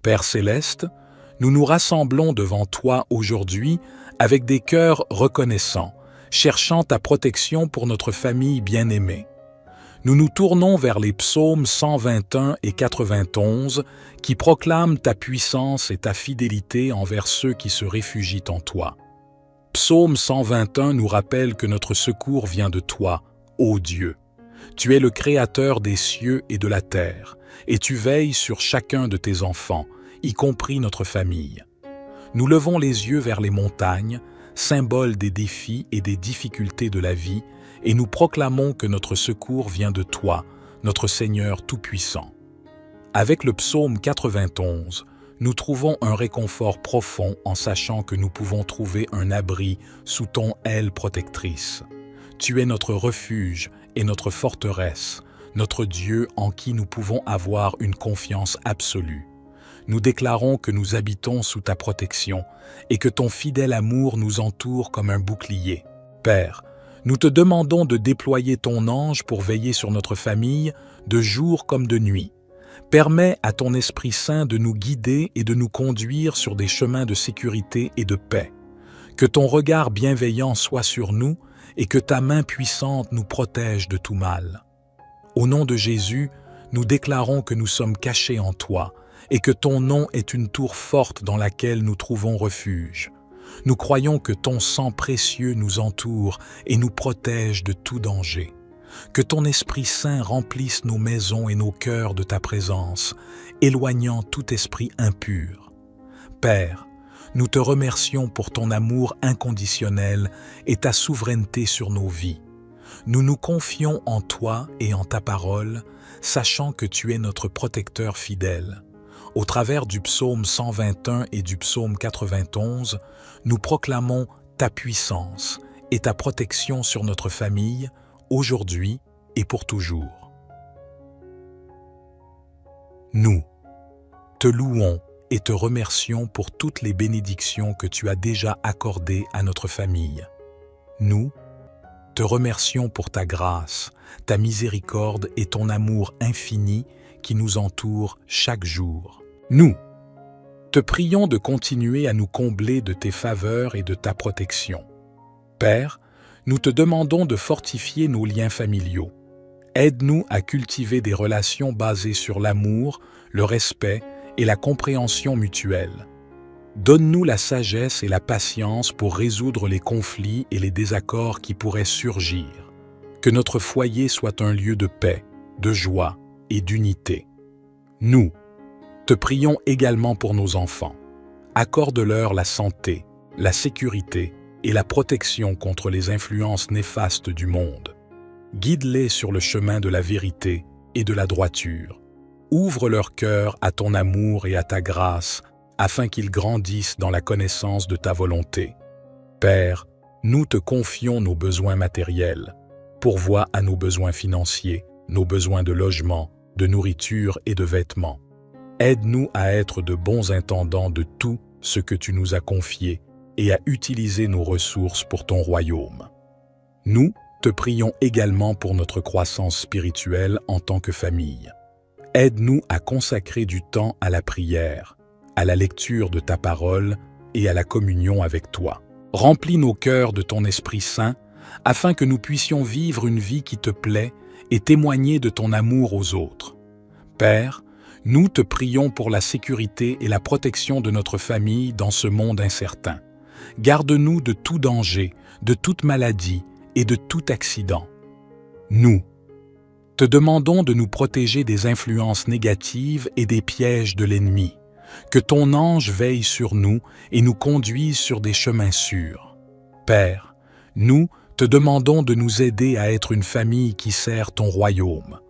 Père céleste, nous nous rassemblons devant toi aujourd'hui avec des cœurs reconnaissants, cherchant ta protection pour notre famille bien-aimée. Nous nous tournons vers les psaumes 121 et 91 qui proclament ta puissance et ta fidélité envers ceux qui se réfugient en toi. Psaume 121 nous rappelle que notre secours vient de toi, ô Dieu. Tu es le Créateur des cieux et de la terre, et tu veilles sur chacun de tes enfants, y compris notre famille. Nous levons les yeux vers les montagnes, symbole des défis et des difficultés de la vie, et nous proclamons que notre secours vient de toi, notre Seigneur Tout-Puissant. Avec le psaume 91, nous trouvons un réconfort profond en sachant que nous pouvons trouver un abri sous ton aile protectrice. Tu es notre refuge et notre forteresse, notre Dieu en qui nous pouvons avoir une confiance absolue. Nous déclarons que nous habitons sous ta protection et que ton fidèle amour nous entoure comme un bouclier. Père, nous te demandons de déployer ton ange pour veiller sur notre famille, de jour comme de nuit. Permets à ton Esprit Saint de nous guider et de nous conduire sur des chemins de sécurité et de paix. Que ton regard bienveillant soit sur nous et que ta main puissante nous protège de tout mal. Au nom de Jésus, nous déclarons que nous sommes cachés en toi et que ton nom est une tour forte dans laquelle nous trouvons refuge. Nous croyons que ton sang précieux nous entoure et nous protège de tout danger. Que ton Esprit Saint remplisse nos maisons et nos cœurs de ta présence, éloignant tout esprit impur. Père, nous te remercions pour ton amour inconditionnel et ta souveraineté sur nos vies. Nous nous confions en toi et en ta parole, sachant que tu es notre protecteur fidèle. Au travers du psaume 121 et du psaume 91, nous proclamons ta puissance et ta protection sur notre famille, aujourd'hui et pour toujours. Nous te louons et te remercions pour toutes les bénédictions que tu as déjà accordées à notre famille. Nous te remercions pour ta grâce, ta miséricorde et ton amour infini qui nous entoure chaque jour. Nous te prions de continuer à nous combler de tes faveurs et de ta protection. Père, nous te demandons de fortifier nos liens familiaux. Aide-nous à cultiver des relations basées sur l'amour, le respect et la compréhension mutuelle. Donne-nous la sagesse et la patience pour résoudre les conflits et les désaccords qui pourraient surgir. Que notre foyer soit un lieu de paix, de joie et d'unité. Nous te prions également pour nos enfants. Accorde-leur la santé, la sécurité et la protection contre les influences néfastes du monde. Guide-les sur le chemin de la vérité et de la droiture. Ouvre leur cœur à ton amour et à ta grâce, afin qu'ils grandissent dans la connaissance de ta volonté. Père, nous te confions nos besoins matériels. Pourvois à nos besoins financiers, nos besoins de logement, de nourriture et de vêtements. Aide-nous à être de bons intendants de tout ce que tu nous as confié et à utiliser nos ressources pour ton royaume. Nous te prions également pour notre croissance spirituelle en tant que famille. Aide-nous à consacrer du temps à la prière, à la lecture de ta parole et à la communion avec toi. Remplis nos cœurs de ton Esprit Saint afin que nous puissions vivre une vie qui te plaît et témoigner de ton amour aux autres. Père, nous te prions pour la sécurité et la protection de notre famille dans ce monde incertain. Garde-nous de tout danger, de toute maladie et de tout accident. Nous te demandons de nous protéger des influences négatives et des pièges de l'ennemi. Que ton ange veille sur nous et nous conduise sur des chemins sûrs. Père, nous te demandons de nous aider à être une famille qui sert ton royaume.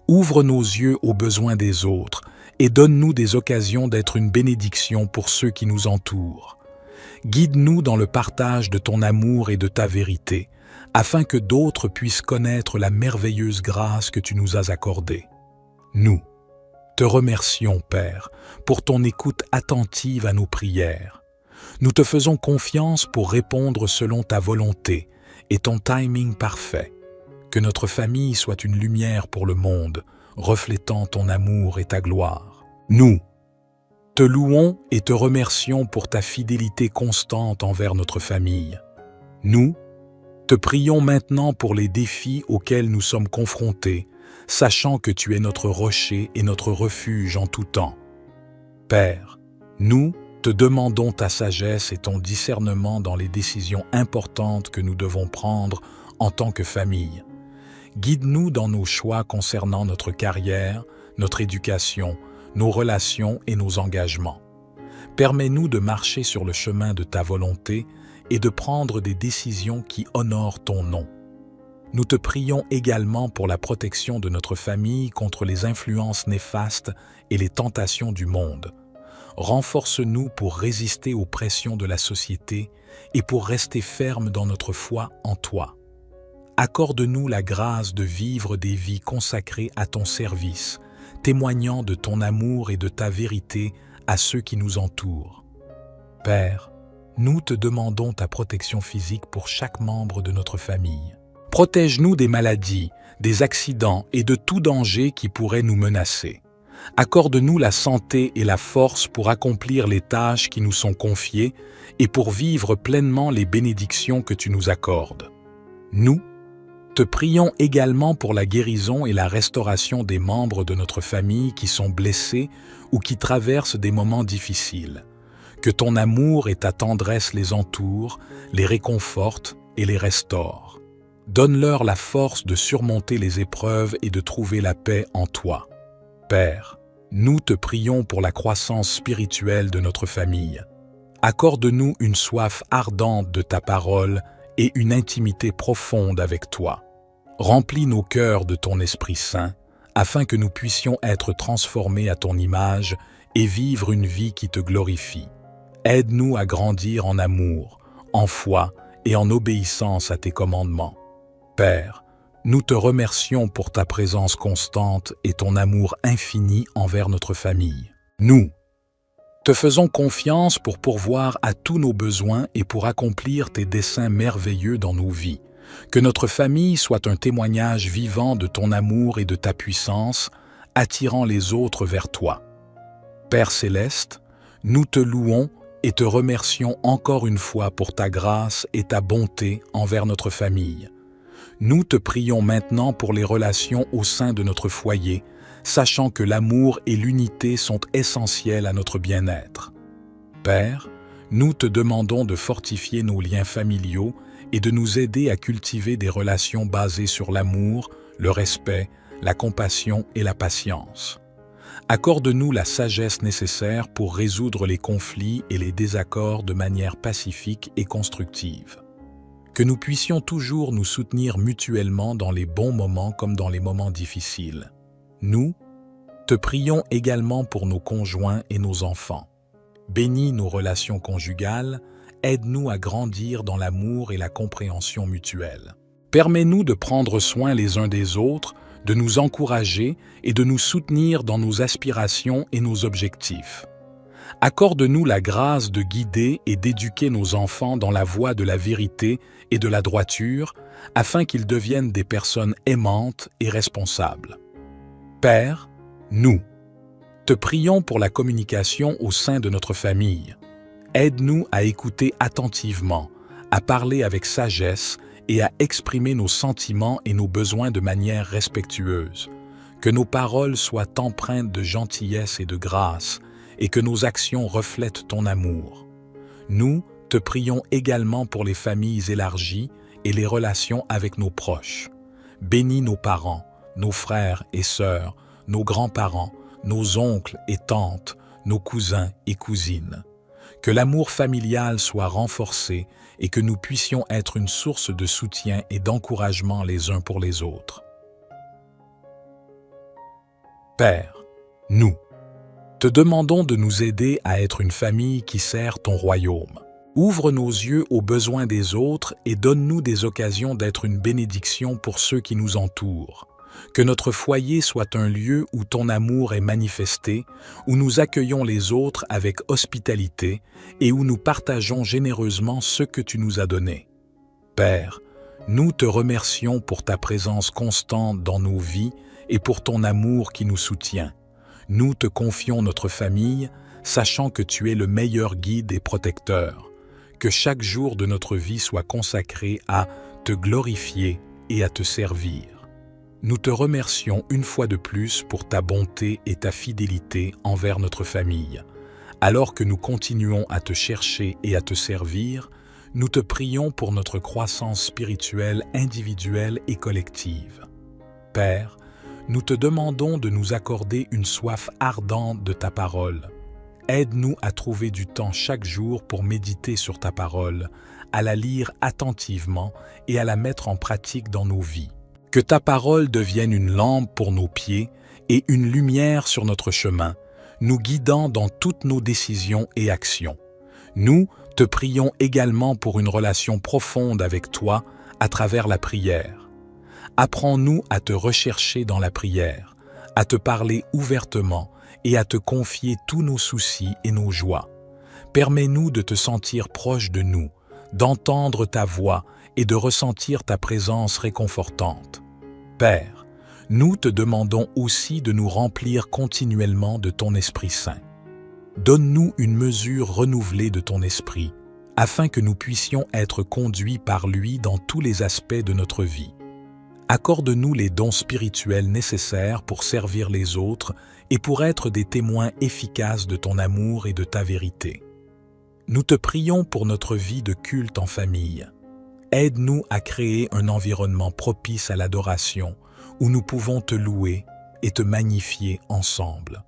Ouvre nos yeux aux besoins des autres et donne-nous des occasions d'être une bénédiction pour ceux qui nous entourent. Guide-nous dans le partage de ton amour et de ta vérité, afin que d'autres puissent connaître la merveilleuse grâce que tu nous as accordée. Nous te remercions, Père, pour ton écoute attentive à nos prières. Nous te faisons confiance pour répondre selon ta volonté et ton timing parfait. Que notre famille soit une lumière pour le monde, reflétant ton amour et ta gloire. Nous Te louons et te remercions pour ta fidélité constante envers notre famille. Nous te prions maintenant pour les défis auxquels nous sommes confrontés, sachant que tu es notre rocher et notre refuge en tout temps. Père, nous te demandons ta sagesse et ton discernement dans les décisions importantes que nous devons prendre en tant que famille. Guide-nous dans nos choix concernant notre carrière, notre éducation, nos relations et nos engagements. Permets-nous de marcher sur le chemin de ta volonté et de prendre des décisions qui honorent ton nom. Nous te prions également pour la protection de notre famille contre les influences néfastes et les tentations du monde. Renforce-nous pour résister aux pressions de la société et pour rester fermes dans notre foi en toi. Accorde-nous la grâce de vivre des vies consacrées à ton service, témoignant de ton amour et de ta vérité à ceux qui nous entourent. Père, nous te demandons ta protection physique pour chaque membre de notre famille. Protège-nous des maladies, des accidents et de tout danger qui pourrait nous menacer. Accorde-nous la santé et la force pour accomplir les tâches qui nous sont confiées et pour vivre pleinement les bénédictions que tu nous accordes. Nous te prions également pour la guérison et la restauration des membres de notre famille qui sont blessés ou qui traversent des moments difficiles. Que ton amour et ta tendresse les entourent, les réconfortent et les restaurent. Donne-leur la force de surmonter les épreuves et de trouver la paix en toi. Père, nous te prions pour la croissance spirituelle de notre famille. Accorde-nous une soif ardente de ta parole et une intimité profonde avec toi. Remplis nos cœurs de ton Esprit Saint, afin que nous puissions être transformés à ton image et vivre une vie qui te glorifie. Aide-nous à grandir en amour, en foi et en obéissance à tes commandements. Père, nous te remercions pour ta présence constante et ton amour infini envers notre famille. Nous te faisons confiance pour pourvoir à tous nos besoins et pour accomplir tes desseins merveilleux dans nos vies. Que notre famille soit un témoignage vivant de ton amour et de ta puissance, attirant les autres vers toi. Père céleste, nous te louons et te remercions encore une fois pour ta grâce et ta bonté envers notre famille. Nous te prions maintenant pour les relations au sein de notre foyer, sachant que l'amour et l'unité sont essentiels à notre bien-être. Père, nous te demandons de fortifier nos liens familiaux et de nous aider à cultiver des relations basées sur l'amour, le respect, la compassion et la patience. Accorde-nous la sagesse nécessaire pour résoudre les conflits et les désaccords de manière pacifique et constructive. Que nous puissions toujours nous soutenir mutuellement dans les bons moments comme dans les moments difficiles. Nous te prions également pour nos conjoints et nos enfants. Bénis nos relations conjugales, aide-nous à grandir dans l'amour et la compréhension mutuelle. Permets-nous de prendre soin les uns des autres, de nous encourager et de nous soutenir dans nos aspirations et nos objectifs. Accorde-nous la grâce de guider et d'éduquer nos enfants dans la voie de la vérité et de la droiture, afin qu'ils deviennent des personnes aimantes et responsables. Père, nous te prions pour la communication au sein de notre famille. Aide-nous à écouter attentivement, à parler avec sagesse et à exprimer nos sentiments et nos besoins de manière respectueuse. Que nos paroles soient empreintes de gentillesse et de grâce, et que nos actions reflètent ton amour. Nous te prions également pour les familles élargies et les relations avec nos proches. Bénis nos parents, nos frères et sœurs, nos grands-parents, nos oncles et tantes, nos cousins et cousines. Que l'amour familial soit renforcé et que nous puissions être une source de soutien et d'encouragement les uns pour les autres. Père, nous te demandons de nous aider à être une famille qui sert ton royaume. Ouvre nos yeux aux besoins des autres et donne-nous des occasions d'être une bénédiction pour ceux qui nous entourent. Que notre foyer soit un lieu où ton amour est manifesté, où nous accueillons les autres avec hospitalité et où nous partageons généreusement ce que tu nous as donné. Père, nous te remercions pour ta présence constante dans nos vies et pour ton amour qui nous soutient. Nous te confions notre famille, sachant que tu es le meilleur guide et protecteur. Que chaque jour de notre vie soit consacré à te glorifier et à te servir. Nous te remercions une fois de plus pour ta bonté et ta fidélité envers notre famille. Alors que nous continuons à te chercher et à te servir, nous te prions pour notre croissance spirituelle individuelle et collective. Père, nous te demandons de nous accorder une soif ardente de ta parole. Aide-nous à trouver du temps chaque jour pour méditer sur ta parole, à la lire attentivement et à la mettre en pratique dans nos vies. Que ta parole devienne une lampe pour nos pieds et une lumière sur notre chemin, nous guidant dans toutes nos décisions et actions. Nous te prions également pour une relation profonde avec toi à travers la prière. Apprends-nous à te rechercher dans la prière, à te parler ouvertement et à te confier tous nos soucis et nos joies. Permets-nous de te sentir proche de nous, d'entendre ta voix et de ressentir ta présence réconfortante. Père, nous te demandons aussi de nous remplir continuellement de ton Esprit Saint. Donne-nous une mesure renouvelée de ton Esprit, afin que nous puissions être conduits par lui dans tous les aspects de notre vie. Accorde-nous les dons spirituels nécessaires pour servir les autres et pour être des témoins efficaces de ton amour et de ta vérité. Nous te prions pour notre vie de culte en famille. Aide-nous à créer un environnement propice à l'adoration, où nous pouvons te louer et te magnifier ensemble.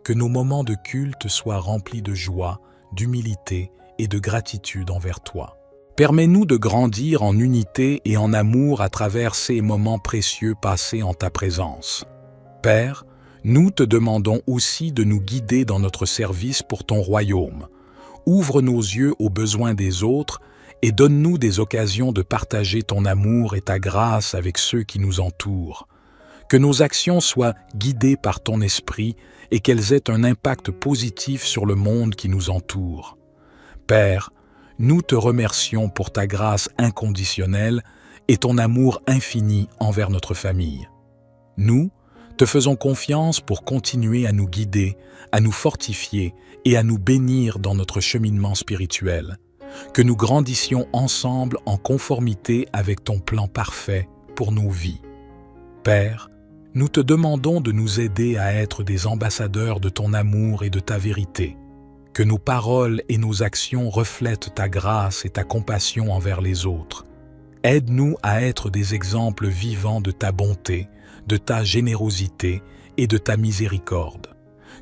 Que nos moments de culte soient remplis de joie, d'humilité et de gratitude envers toi. Permets-nous de grandir en unité et en amour à travers ces moments précieux passés en ta présence. Père, nous te demandons aussi de nous guider dans notre service pour ton royaume. Ouvre nos yeux aux besoins des autres et donne-nous des occasions de partager ton amour et ta grâce avec ceux qui nous entourent. Que nos actions soient guidées par ton esprit et qu'elles aient un impact positif sur le monde qui nous entoure. Père, nous te remercions pour ta grâce inconditionnelle et ton amour infini envers notre famille. Nous te faisons confiance pour continuer à nous guider, à nous fortifier et à nous bénir dans notre cheminement spirituel. Que nous grandissions ensemble en conformité avec ton plan parfait pour nos vies. Père, nous te demandons de nous aider à être des ambassadeurs de ton amour et de ta vérité. Que nos paroles et nos actions reflètent ta grâce et ta compassion envers les autres. Aide-nous à être des exemples vivants de ta bonté, de ta générosité et de ta miséricorde.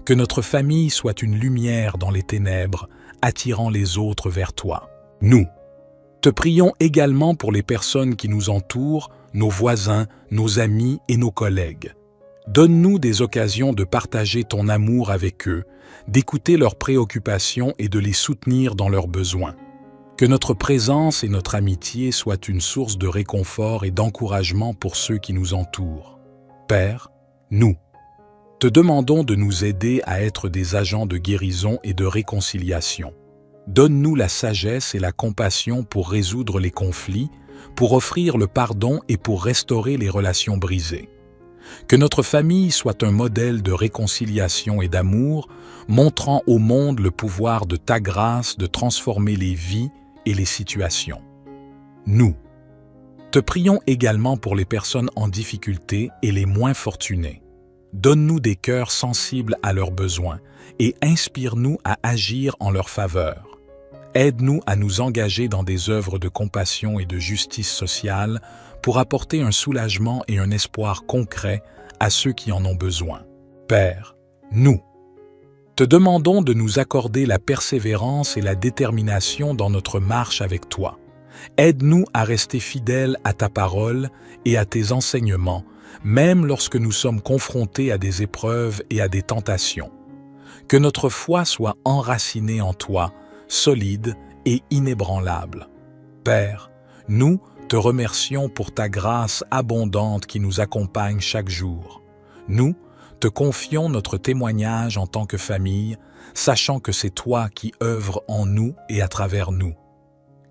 Que notre famille soit une lumière dans les ténèbres, attirant les autres vers toi. Nous te prions également pour les personnes qui nous entourent, nos voisins, nos amis et nos collègues. Donne-nous des occasions de partager ton amour avec eux, d'écouter leurs préoccupations et de les soutenir dans leurs besoins. Que notre présence et notre amitié soient une source de réconfort et d'encouragement pour ceux qui nous entourent. Père, nous te demandons de nous aider à être des agents de guérison et de réconciliation. Donne-nous la sagesse et la compassion pour résoudre les conflits, pour offrir le pardon et pour restaurer les relations brisées. Que notre famille soit un modèle de réconciliation et d'amour, montrant au monde le pouvoir de ta grâce de transformer les vies et les situations. Nous te prions également pour les personnes en difficulté et les moins fortunées. Donne-nous des cœurs sensibles à leurs besoins et inspire-nous à agir en leur faveur. Aide-nous à nous engager dans des œuvres de compassion et de justice sociale pour apporter un soulagement et un espoir concret à ceux qui en ont besoin. Père, nous te demandons de nous accorder la persévérance et la détermination dans notre marche avec toi. Aide-nous à rester fidèles à ta parole et à tes enseignements, même lorsque nous sommes confrontés à des épreuves et à des tentations. Que notre foi soit enracinée en toi, solide et inébranlable. Père, nous te remercions pour ta grâce abondante qui nous accompagne chaque jour. Nous te confions notre témoignage en tant que famille, sachant que c'est toi qui œuvres en nous et à travers nous.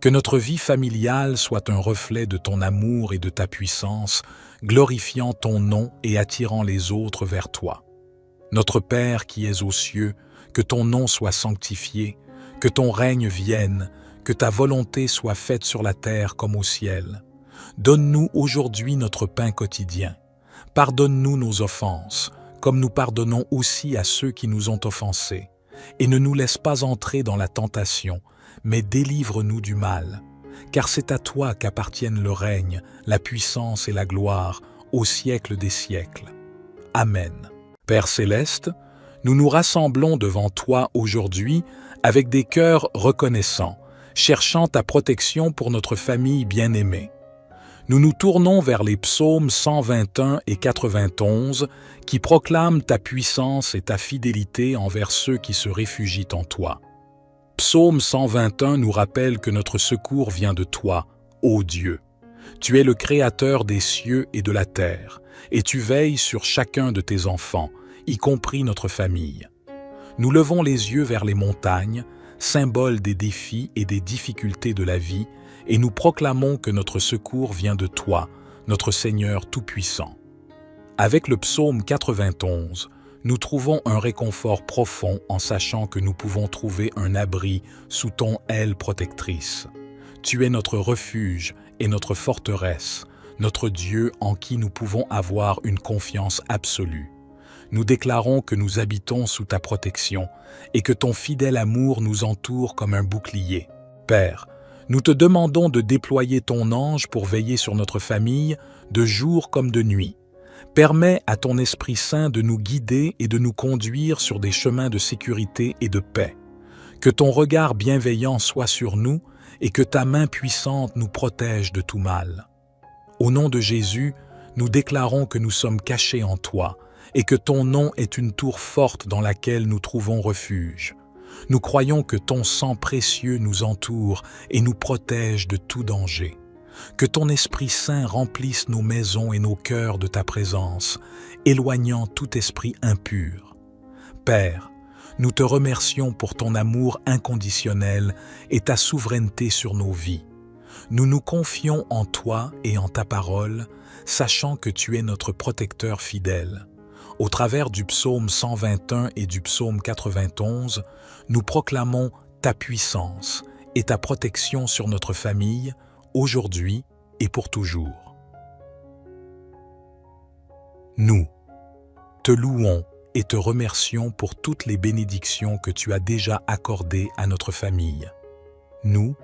Que notre vie familiale soit un reflet de ton amour et de ta puissance, glorifiant ton nom et attirant les autres vers toi. Notre Père qui es aux cieux, que ton nom soit sanctifié, que ton règne vienne, que ta volonté soit faite sur la terre comme au ciel. Donne-nous aujourd'hui notre pain quotidien. Pardonne-nous nos offenses, comme nous pardonnons aussi à ceux qui nous ont offensés. Et ne nous laisse pas entrer dans la tentation, mais délivre-nous du mal. Car c'est à toi qu'appartiennent le règne, la puissance et la gloire, au siècle des siècles. Amen. Père céleste, nous nous rassemblons devant toi aujourd'hui avec des cœurs reconnaissants, cherchant ta protection pour notre famille bien-aimée. Nous nous tournons vers les psaumes 121 et 91 qui proclament ta puissance et ta fidélité envers ceux qui se réfugient en toi. Psaume 121 nous rappelle que notre secours vient de toi, ô Dieu. Tu es le Créateur des cieux et de la terre, et tu veilles sur chacun de tes enfants, y compris notre famille. Nous levons les yeux vers les montagnes, symbole des défis et des difficultés de la vie, et nous proclamons que notre secours vient de toi, notre Seigneur Tout-Puissant. Avec le psaume 91, nous trouvons un réconfort profond en sachant que nous pouvons trouver un abri sous ton aile protectrice. Tu es notre refuge et notre forteresse, notre Dieu en qui nous pouvons avoir une confiance absolue. Nous déclarons que nous habitons sous ta protection et que ton fidèle amour nous entoure comme un bouclier. Père, nous te demandons de déployer ton ange pour veiller sur notre famille, de jour comme de nuit. Permets à ton Esprit Saint de nous guider et de nous conduire sur des chemins de sécurité et de paix. Que ton regard bienveillant soit sur nous et que ta main puissante nous protège de tout mal. Au nom de Jésus, nous déclarons que nous sommes cachés en toi et que ton nom est une tour forte dans laquelle nous trouvons refuge. Nous croyons que ton sang précieux nous entoure et nous protège de tout danger. Que ton Esprit Saint remplisse nos maisons et nos cœurs de ta présence, éloignant tout esprit impur. Père, nous te remercions pour ton amour inconditionnel et ta souveraineté sur nos vies. Nous nous confions en toi et en ta parole, sachant que tu es notre protecteur fidèle. Au travers du psaume 121 et du psaume 91, nous proclamons ta puissance et ta protection sur notre famille, aujourd'hui et pour toujours. Nous te louons et te remercions pour toutes les bénédictions que tu as déjà accordées à notre famille. Nous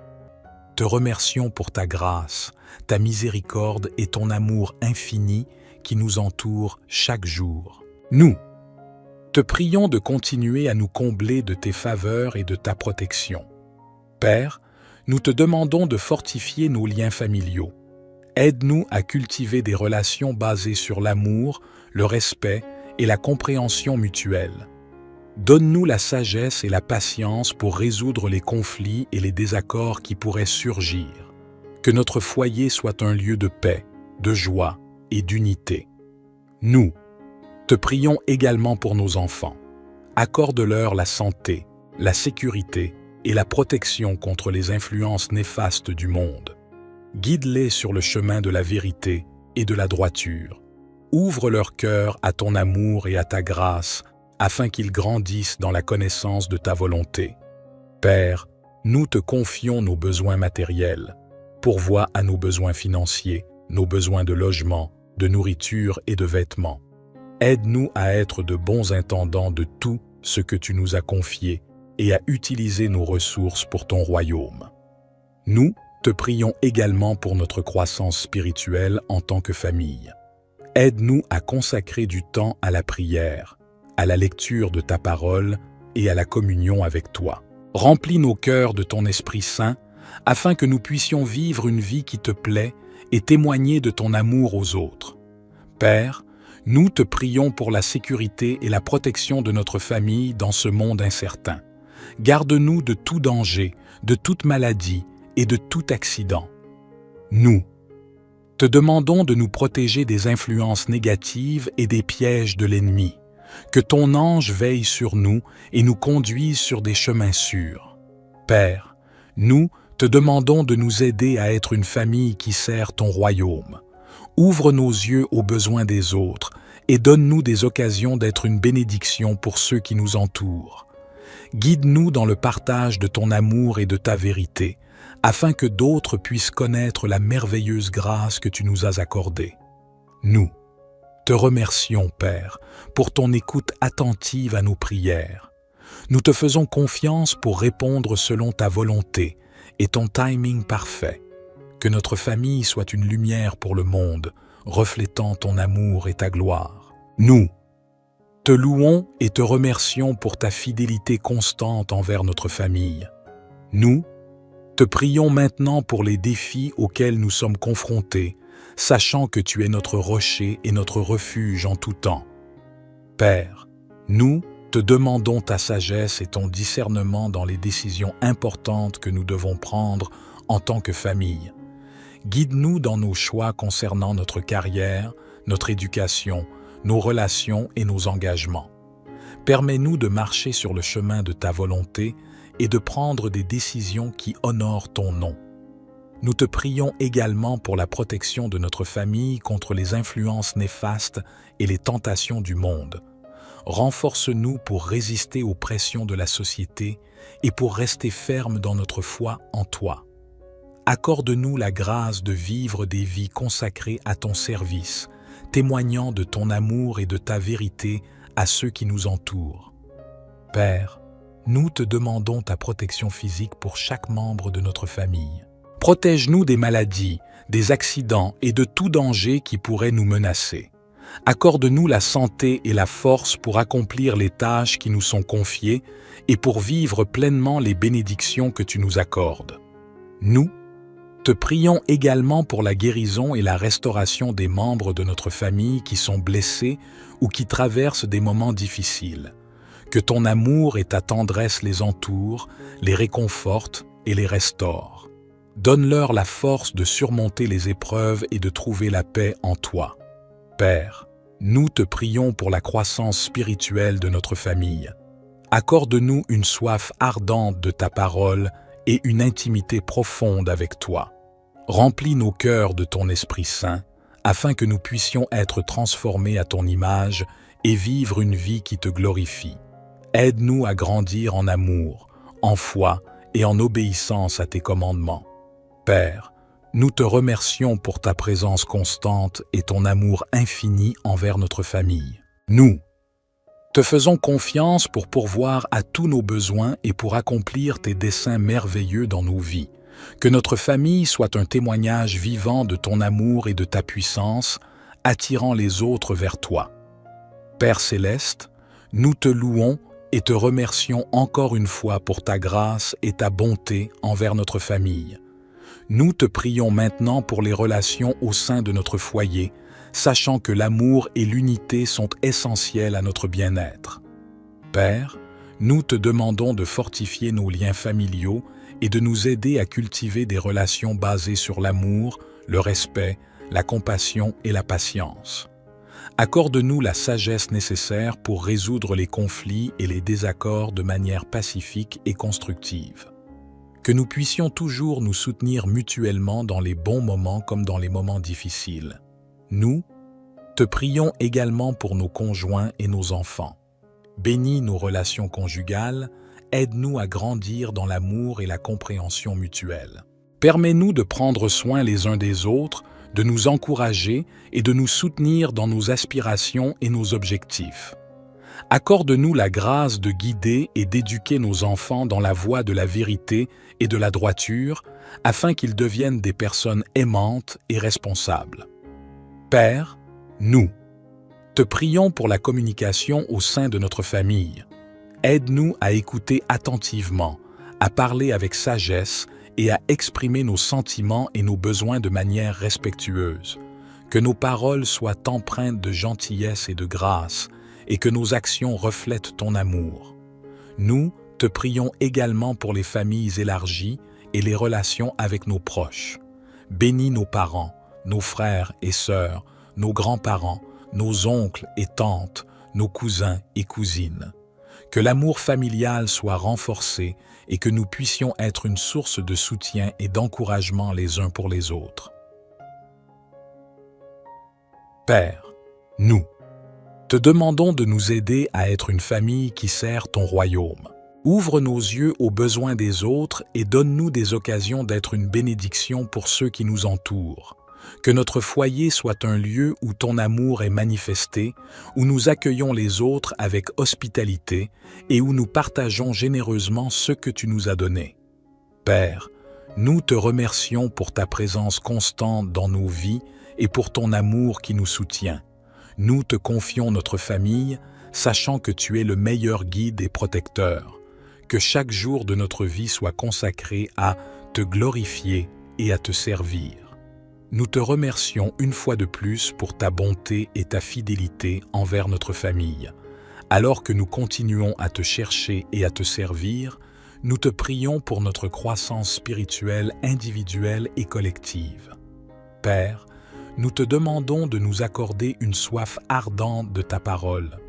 te remercions pour ta grâce, ta miséricorde et ton amour infini qui nous entoure chaque jour. Nous te prions de continuer à nous combler de tes faveurs et de ta protection. Père, nous te demandons de fortifier nos liens familiaux. Aide-nous à cultiver des relations basées sur l'amour, le respect et la compréhension mutuelle. Donne-nous la sagesse et la patience pour résoudre les conflits et les désaccords qui pourraient surgir. Que notre foyer soit un lieu de paix, de joie et d'unité. Nous te prions également pour nos enfants. Accorde-leur la santé, la sécurité et la protection contre les influences néfastes du monde. Guide-les sur le chemin de la vérité et de la droiture. Ouvre leur cœur à ton amour et à ta grâce, afin qu'ils grandissent dans la connaissance de ta volonté. Père, nous te confions nos besoins matériels. Pourvois à nos besoins financiers, nos besoins de logement, de nourriture et de vêtements. Aide-nous à être de bons intendants de tout ce que tu nous as confié et à utiliser nos ressources pour ton royaume. Nous te prions également pour notre croissance spirituelle en tant que famille. Aide-nous à consacrer du temps à la prière, à la lecture de ta parole et à la communion avec toi. Remplis nos cœurs de ton Esprit Saint afin que nous puissions vivre une vie qui te plaît et témoigner de ton amour aux autres. Père, nous te prions pour la sécurité et la protection de notre famille dans ce monde incertain. Garde-nous de tout danger, de toute maladie et de tout accident. Nous te demandons de nous protéger des influences négatives et des pièges de l'ennemi. Que ton ange veille sur nous et nous conduise sur des chemins sûrs. Père, nous te demandons de nous aider à être une famille qui sert ton royaume. Ouvre nos yeux aux besoins des autres et donne-nous des occasions d'être une bénédiction pour ceux qui nous entourent. Guide-nous dans le partage de ton amour et de ta vérité, afin que d'autres puissent connaître la merveilleuse grâce que tu nous as accordée. Nous te remercions, Père, pour ton écoute attentive à nos prières. Nous te faisons confiance pour répondre selon ta volonté et ton timing parfait. Que notre famille soit une lumière pour le monde, reflétant ton amour et ta gloire. Nous te louons et te remercions pour ta fidélité constante envers notre famille. Nous te prions maintenant pour les défis auxquels nous sommes confrontés, sachant que tu es notre rocher et notre refuge en tout temps. Père, nous te demandons ta sagesse et ton discernement dans les décisions importantes que nous devons prendre en tant que famille. Guide-nous dans nos choix concernant notre carrière, notre éducation, nos relations et nos engagements. Permets-nous de marcher sur le chemin de ta volonté et de prendre des décisions qui honorent ton nom. Nous te prions également pour la protection de notre famille contre les influences néfastes et les tentations du monde. Renforce-nous pour résister aux pressions de la société et pour rester fermes dans notre foi en toi. Accorde-nous la grâce de vivre des vies consacrées à ton service, témoignant de ton amour et de ta vérité à ceux qui nous entourent. Père, nous te demandons ta protection physique pour chaque membre de notre famille. Protège-nous des maladies, des accidents et de tout danger qui pourrait nous menacer. Accorde-nous la santé et la force pour accomplir les tâches qui nous sont confiées et pour vivre pleinement les bénédictions que tu nous accordes. Nous te prions également pour la guérison et la restauration des membres de notre famille qui sont blessés ou qui traversent des moments difficiles. Que ton amour et ta tendresse les entourent, les réconfortent et les restaurent. Donne-leur la force de surmonter les épreuves et de trouver la paix en toi. Père, nous te prions pour la croissance spirituelle de notre famille. Accorde-nous une soif ardente de ta parole et une intimité profonde avec toi. Remplis nos cœurs de ton Esprit Saint, afin que nous puissions être transformés à ton image et vivre une vie qui te glorifie. Aide-nous à grandir en amour, en foi et en obéissance à tes commandements. Père, nous te remercions pour ta présence constante et ton amour infini envers notre famille. Nous te faisons confiance pour pourvoir à tous nos besoins et pour accomplir tes desseins merveilleux dans nos vies. Que notre famille soit un témoignage vivant de ton amour et de ta puissance, attirant les autres vers toi. Père céleste, nous te louons et te remercions encore une fois pour ta grâce et ta bonté envers notre famille. Nous te prions maintenant pour les relations au sein de notre foyer, sachant que l'amour et l'unité sont essentiels à notre bien-être. Père, nous te demandons de fortifier nos liens familiaux et de nous aider à cultiver des relations basées sur l'amour, le respect, la compassion et la patience. Accorde-nous la sagesse nécessaire pour résoudre les conflits et les désaccords de manière pacifique et constructive. Que nous puissions toujours nous soutenir mutuellement dans les bons moments comme dans les moments difficiles. Nous te prions également pour nos conjoints et nos enfants. Bénis nos relations conjugales, aide-nous à grandir dans l'amour et la compréhension mutuelle. Permets-nous de prendre soin les uns des autres, de nous encourager et de nous soutenir dans nos aspirations et nos objectifs. Accorde-nous la grâce de guider et d'éduquer nos enfants dans la voie de la vérité et de la droiture, afin qu'ils deviennent des personnes aimantes et responsables. Père, nous te prions pour la communication au sein de notre famille. Aide-nous à écouter attentivement, à parler avec sagesse et à exprimer nos sentiments et nos besoins de manière respectueuse. Que nos paroles soient empreintes de gentillesse et de grâce, et que nos actions reflètent ton amour. Nous te prions également pour les familles élargies et les relations avec nos proches. Bénis nos parents, nos frères et sœurs, nos grands-parents, nos oncles et tantes, nos cousins et cousines. Que l'amour familial soit renforcé et que nous puissions être une source de soutien et d'encouragement les uns pour les autres. Père, nous te demandons de nous aider à être une famille qui sert ton royaume. Ouvre nos yeux aux besoins des autres et donne-nous des occasions d'être une bénédiction pour ceux qui nous entourent. Que notre foyer soit un lieu où ton amour est manifesté, où nous accueillons les autres avec hospitalité et où nous partageons généreusement ce que tu nous as donné. Père, nous te remercions pour ta présence constante dans nos vies et pour ton amour qui nous soutient. Nous te confions notre famille, sachant que tu es le meilleur guide et protecteur. Que chaque jour de notre vie soit consacré à te glorifier et à te servir. Nous te remercions une fois de plus pour ta bonté et ta fidélité envers notre famille. Alors que nous continuons à te chercher et à te servir, nous te prions pour notre croissance spirituelle individuelle et collective. Père, nous te demandons de nous accorder une soif ardente de ta parole.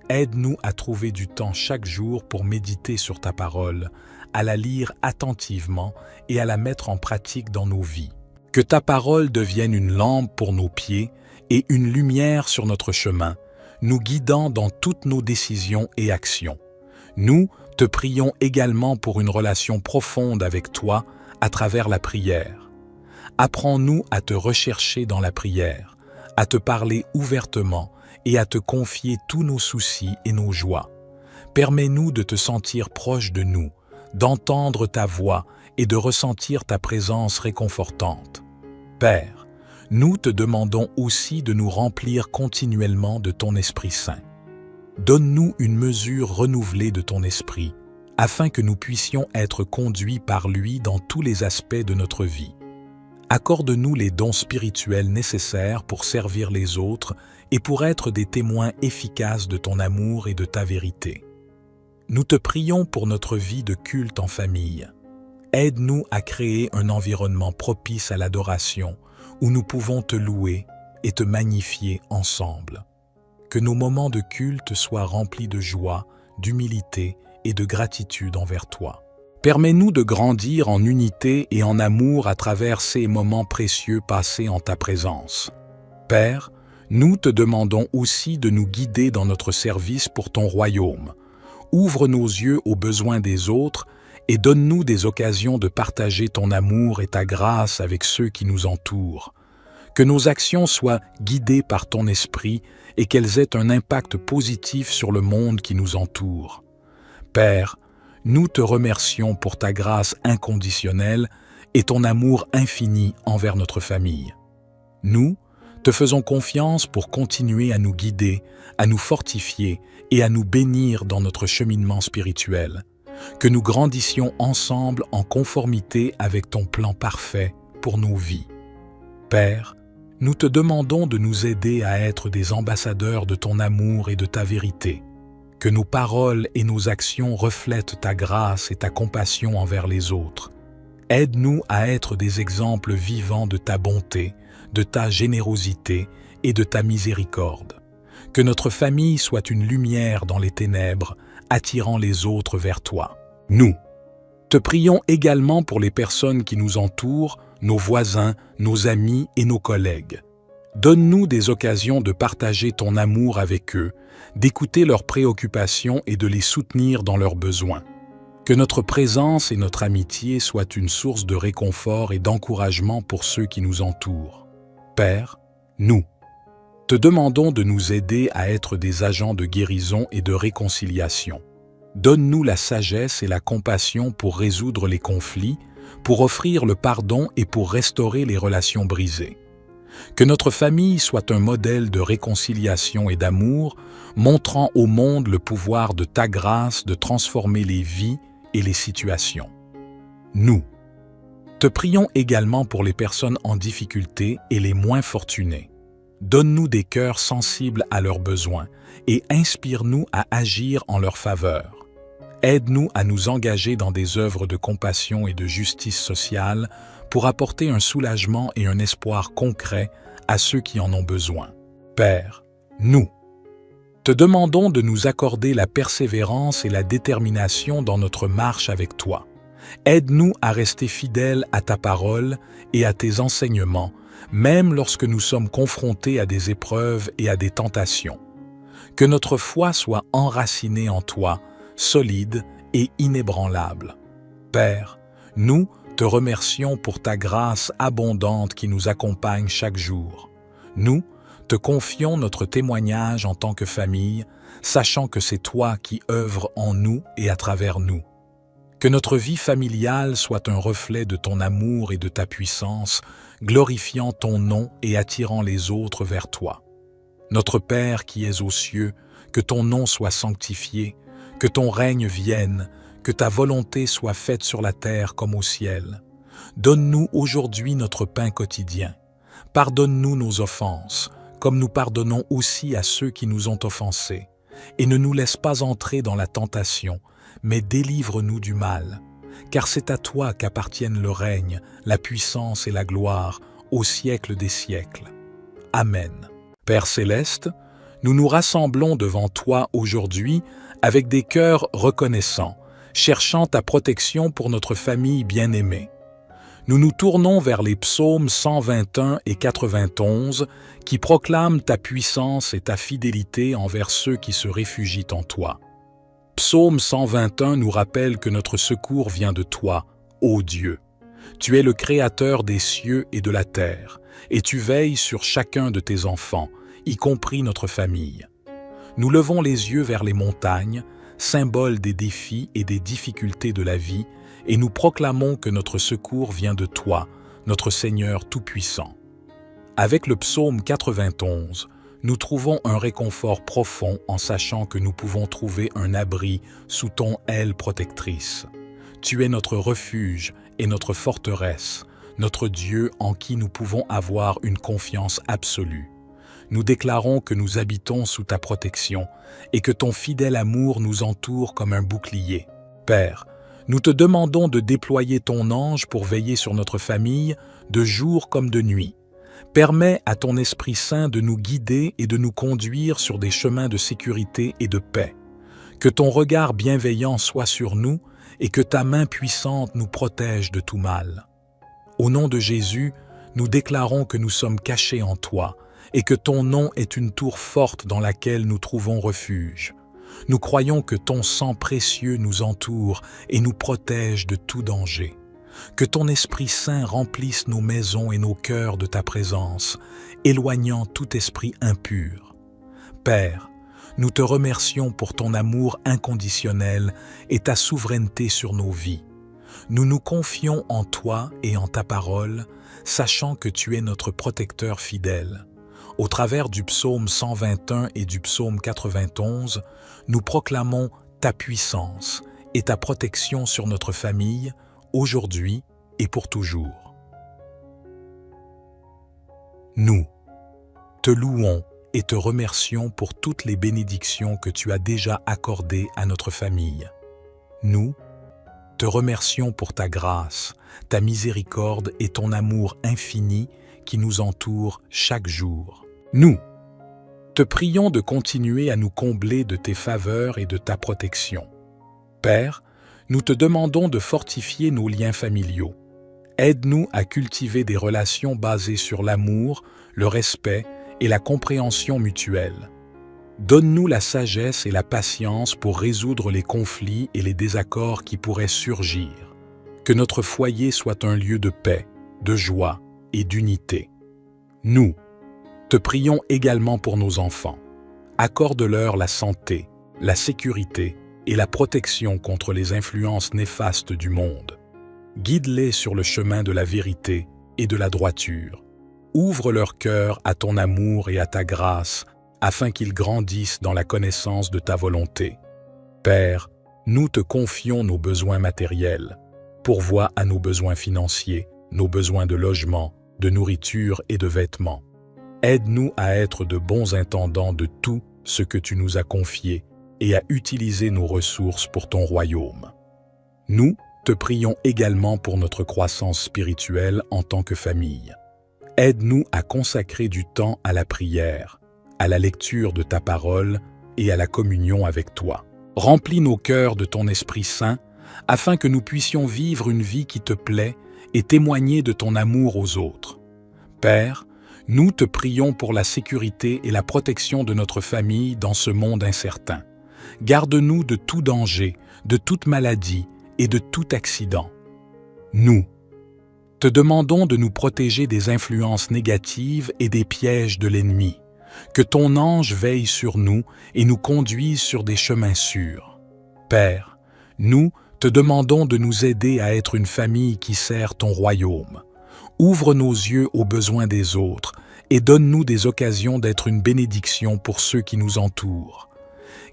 Aide-nous à trouver du temps chaque jour pour méditer sur ta parole, à la lire attentivement et à la mettre en pratique dans nos vies. Que ta parole devienne une lampe pour nos pieds et une lumière sur notre chemin, nous guidant dans toutes nos décisions et actions. Nous te prions également pour une relation profonde avec toi à travers la prière. Apprends-nous à te rechercher dans la prière, à te parler ouvertement et à te confier tous nos soucis et nos joies. Permets-nous de te sentir proche de nous, d'entendre ta voix et de ressentir ta présence réconfortante. Père, nous te demandons aussi de nous remplir continuellement de ton Esprit Saint. Donne-nous une mesure renouvelée de ton Esprit, afin que nous puissions être conduits par lui dans tous les aspects de notre vie. Accorde-nous les dons spirituels nécessaires pour servir les autres et pour être des témoins efficaces de ton amour et de ta vérité. Nous te prions pour notre vie de culte en famille. Aide-nous à créer un environnement propice à l'adoration, où nous pouvons te louer et te magnifier ensemble. Que nos moments de culte soient remplis de joie, d'humilité et de gratitude envers toi. Permets-nous de grandir en unité et en amour à travers ces moments précieux passés en ta présence. Père, nous te demandons aussi de nous guider dans notre service pour ton royaume. Ouvre nos yeux aux besoins des autres et donne-nous des occasions de partager ton amour et ta grâce avec ceux qui nous entourent. Que nos actions soient guidées par ton esprit et qu'elles aient un impact positif sur le monde qui nous entoure. Père, nous te remercions pour ta grâce inconditionnelle et ton amour infini envers notre famille. Nous te faisons confiance pour continuer à nous guider, à nous fortifier et à nous bénir dans notre cheminement spirituel. Que nous grandissions ensemble en conformité avec ton plan parfait pour nos vies. Père, nous te demandons de nous aider à être des ambassadeurs de ton amour et de ta vérité. Que nos paroles et nos actions reflètent ta grâce et ta compassion envers les autres. Aide-nous à être des exemples vivants de ta bonté, de ta générosité et de ta miséricorde. Que notre famille soit une lumière dans les ténèbres, attirant les autres vers toi. Nous te prions également pour les personnes qui nous entourent, nos voisins, nos amis et nos collègues. Donne-nous des occasions de partager ton amour avec eux, d'écouter leurs préoccupations et de les soutenir dans leurs besoins. Que notre présence et notre amitié soient une source de réconfort et d'encouragement pour ceux qui nous entourent. Père, nous te demandons de nous aider à être des agents de guérison et de réconciliation. Donne-nous la sagesse et la compassion pour résoudre les conflits, pour offrir le pardon et pour restaurer les relations brisées. Que notre famille soit un modèle de réconciliation et d'amour, montrant au monde le pouvoir de ta grâce de transformer les vies et les situations. Nous te prions également pour les personnes en difficulté et les moins fortunées. Donne-nous des cœurs sensibles à leurs besoins et inspire-nous à agir en leur faveur. Aide-nous à nous engager dans des œuvres de compassion et de justice sociale pour apporter un soulagement et un espoir concret à ceux qui en ont besoin. Père, nous te demandons de nous accorder la persévérance et la détermination dans notre marche avec toi. Aide-nous à rester fidèles à ta parole et à tes enseignements, même lorsque nous sommes confrontés à des épreuves et à des tentations. Que notre foi soit enracinée en toi, solide et inébranlable. Père, nous te remercions pour ta grâce abondante qui nous accompagne chaque jour. Nous te confions notre témoignage en tant que famille, sachant que c'est toi qui œuvres en nous et à travers nous. Que notre vie familiale soit un reflet de ton amour et de ta puissance, glorifiant ton nom et attirant les autres vers toi. Notre Père qui es aux cieux, que ton nom soit sanctifié, que ton règne vienne, que ta volonté soit faite sur la terre comme au ciel. Donne-nous aujourd'hui notre pain quotidien. Pardonne-nous nos offenses, comme nous pardonnons aussi à ceux qui nous ont offensés. Et ne nous laisse pas entrer dans la tentation, mais délivre-nous du mal. Car c'est à toi qu'appartiennent le règne, la puissance et la gloire, au siècle des siècles. Amen. Père céleste, nous nous rassemblons devant toi aujourd'hui avec des cœurs reconnaissants, cherchant ta protection pour notre famille bien-aimée. Nous nous tournons vers les psaumes 121 et 91 qui proclament ta puissance et ta fidélité envers ceux qui se réfugient en toi. Psaume 121 nous rappelle que notre secours vient de toi, ô Dieu. Tu es le Créateur des cieux et de la terre, et tu veilles sur chacun de tes enfants, y compris notre famille. Nous levons les yeux vers les montagnes, symbole des défis et des difficultés de la vie, et nous proclamons que notre secours vient de toi, notre Seigneur Tout-Puissant. Avec le psaume 91, nous trouvons un réconfort profond en sachant que nous pouvons trouver un abri sous ton aile protectrice. Tu es notre refuge et notre forteresse, notre Dieu en qui nous pouvons avoir une confiance absolue. Nous déclarons que nous habitons sous ta protection et que ton fidèle amour nous entoure comme un bouclier. Père, nous te demandons de déployer ton ange pour veiller sur notre famille, de jour comme de nuit. Permets à ton Esprit Saint de nous guider et de nous conduire sur des chemins de sécurité et de paix. Que ton regard bienveillant soit sur nous et que ta main puissante nous protège de tout mal. Au nom de Jésus, nous déclarons que nous sommes cachés en toi et que ton nom est une tour forte dans laquelle nous trouvons refuge. Nous croyons que ton sang précieux nous entoure et nous protège de tout danger. Que ton Esprit Saint remplisse nos maisons et nos cœurs de ta présence, éloignant tout esprit impur. Père, nous te remercions pour ton amour inconditionnel et ta souveraineté sur nos vies. Nous nous confions en toi et en ta parole, sachant que tu es notre protecteur fidèle. Au travers du psaume 121 et du psaume 91, nous proclamons ta puissance et ta protection sur notre famille, aujourd'hui et pour toujours. Nous te louons et te remercions pour toutes les bénédictions que tu as déjà accordées à notre famille. Nous te remercions pour ta grâce, ta miséricorde et ton amour infini qui nous entoure chaque jour. Nous te prions de continuer à nous combler de tes faveurs et de ta protection. Père, nous te demandons de fortifier nos liens familiaux. Aide-nous à cultiver des relations basées sur l'amour, le respect et la compréhension mutuelle. Donne-nous la sagesse et la patience pour résoudre les conflits et les désaccords qui pourraient surgir. Que notre foyer soit un lieu de paix, de joie et d'unité. Nous te prions également pour nos enfants. Accorde-leur la santé, la sécurité et la protection contre les influences néfastes du monde. Guide-les sur le chemin de la vérité et de la droiture. Ouvre leur cœur à ton amour et à ta grâce, afin qu'ils grandissent dans la connaissance de ta volonté. Père, nous te confions nos besoins matériels. Pourvois à nos besoins financiers, nos besoins de logement, de nourriture et de vêtements. Aide-nous à être de bons intendants de tout ce que tu nous as confié et à utiliser nos ressources pour ton royaume. Nous te prions également pour notre croissance spirituelle en tant que famille. Aide-nous à consacrer du temps à la prière, à la lecture de ta parole et à la communion avec toi. Remplis nos cœurs de ton Esprit Saint, afin que nous puissions vivre une vie qui te plaît et témoigner de ton amour aux autres. Père, nous te prions pour la sécurité et la protection de notre famille dans ce monde incertain. Garde-nous de tout danger, de toute maladie et de tout accident. Nous te demandons de nous protéger des influences négatives et des pièges de l'ennemi. Que ton ange veille sur nous et nous conduise sur des chemins sûrs. Père, nous te demandons de nous aider à être une famille qui sert ton royaume. Ouvre nos yeux aux besoins des autres et donne-nous des occasions d'être une bénédiction pour ceux qui nous entourent.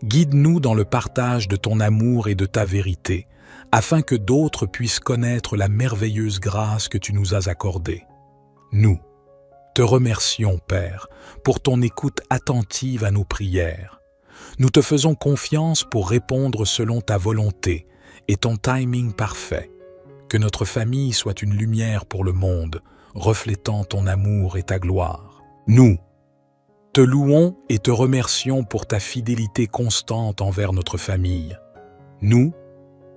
Guide-nous dans le partage de ton amour et de ta vérité, afin que d'autres puissent connaître la merveilleuse grâce que tu nous as accordée. Nous te remercions, Père, pour ton écoute attentive à nos prières. Nous te faisons confiance pour répondre selon ta volonté et ton timing parfait. Que notre famille soit une lumière pour le monde, reflétant ton amour et ta gloire. Nous te louons et te remercions pour ta fidélité constante envers notre famille. Nous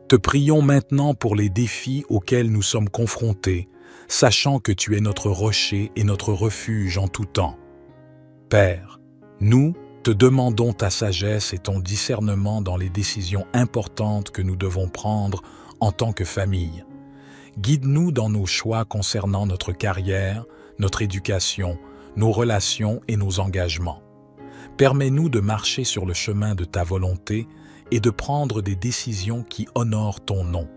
te prions maintenant pour les défis auxquels nous sommes confrontés, sachant que tu es notre rocher et notre refuge en tout temps. Père, nous te demandons ta sagesse et ton discernement dans les décisions importantes que nous devons prendre en tant que famille. Guide-nous dans nos choix concernant notre carrière, notre éducation, nos relations et nos engagements. Permets-nous de marcher sur le chemin de ta volonté et de prendre des décisions qui honorent ton nom.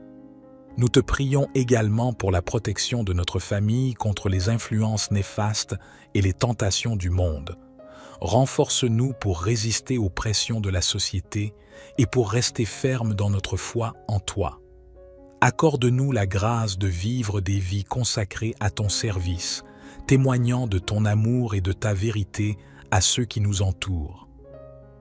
Nous te prions également pour la protection de notre famille contre les influences néfastes et les tentations du monde. Renforce-nous pour résister aux pressions de la société et pour rester fermes dans notre foi en toi. Accorde-nous la grâce de vivre des vies consacrées à ton service, témoignant de ton amour et de ta vérité à ceux qui nous entourent.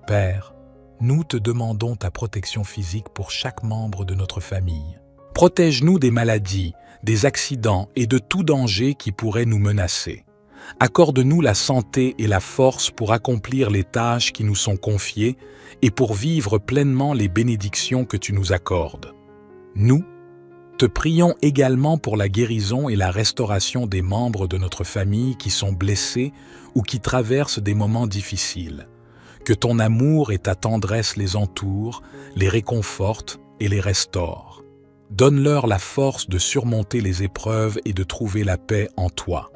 Père, nous te demandons ta protection physique pour chaque membre de notre famille. Protège-nous des maladies, des accidents et de tout danger qui pourrait nous menacer. Accorde-nous la santé et la force pour accomplir les tâches qui nous sont confiées et pour vivre pleinement les bénédictions que tu nous accordes. Nous te prions également pour la guérison et la restauration des membres de notre famille qui sont blessés ou qui traversent des moments difficiles. Que ton amour et ta tendresse les entourent, les réconfortent et les restaurent. Donne-leur la force de surmonter les épreuves et de trouver la paix en toi.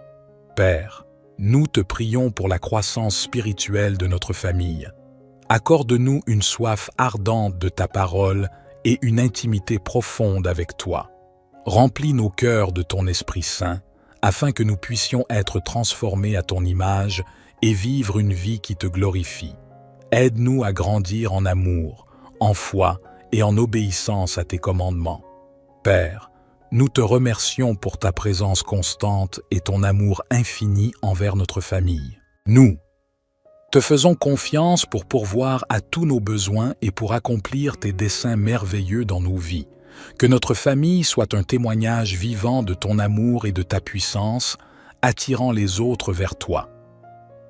Père, nous te prions pour la croissance spirituelle de notre famille. Accorde-nous une soif ardente de ta parole et une intimité profonde avec toi. Remplis nos cœurs de ton Esprit Saint, afin que nous puissions être transformés à ton image et vivre une vie qui te glorifie. Aide-nous à grandir en amour, en foi et en obéissance à tes commandements. Père, nous te remercions pour ta présence constante et ton amour infini envers notre famille. Nous te faisons confiance pour pourvoir à tous nos besoins et pour accomplir tes desseins merveilleux dans nos vies. Que notre famille soit un témoignage vivant de ton amour et de ta puissance, attirant les autres vers toi.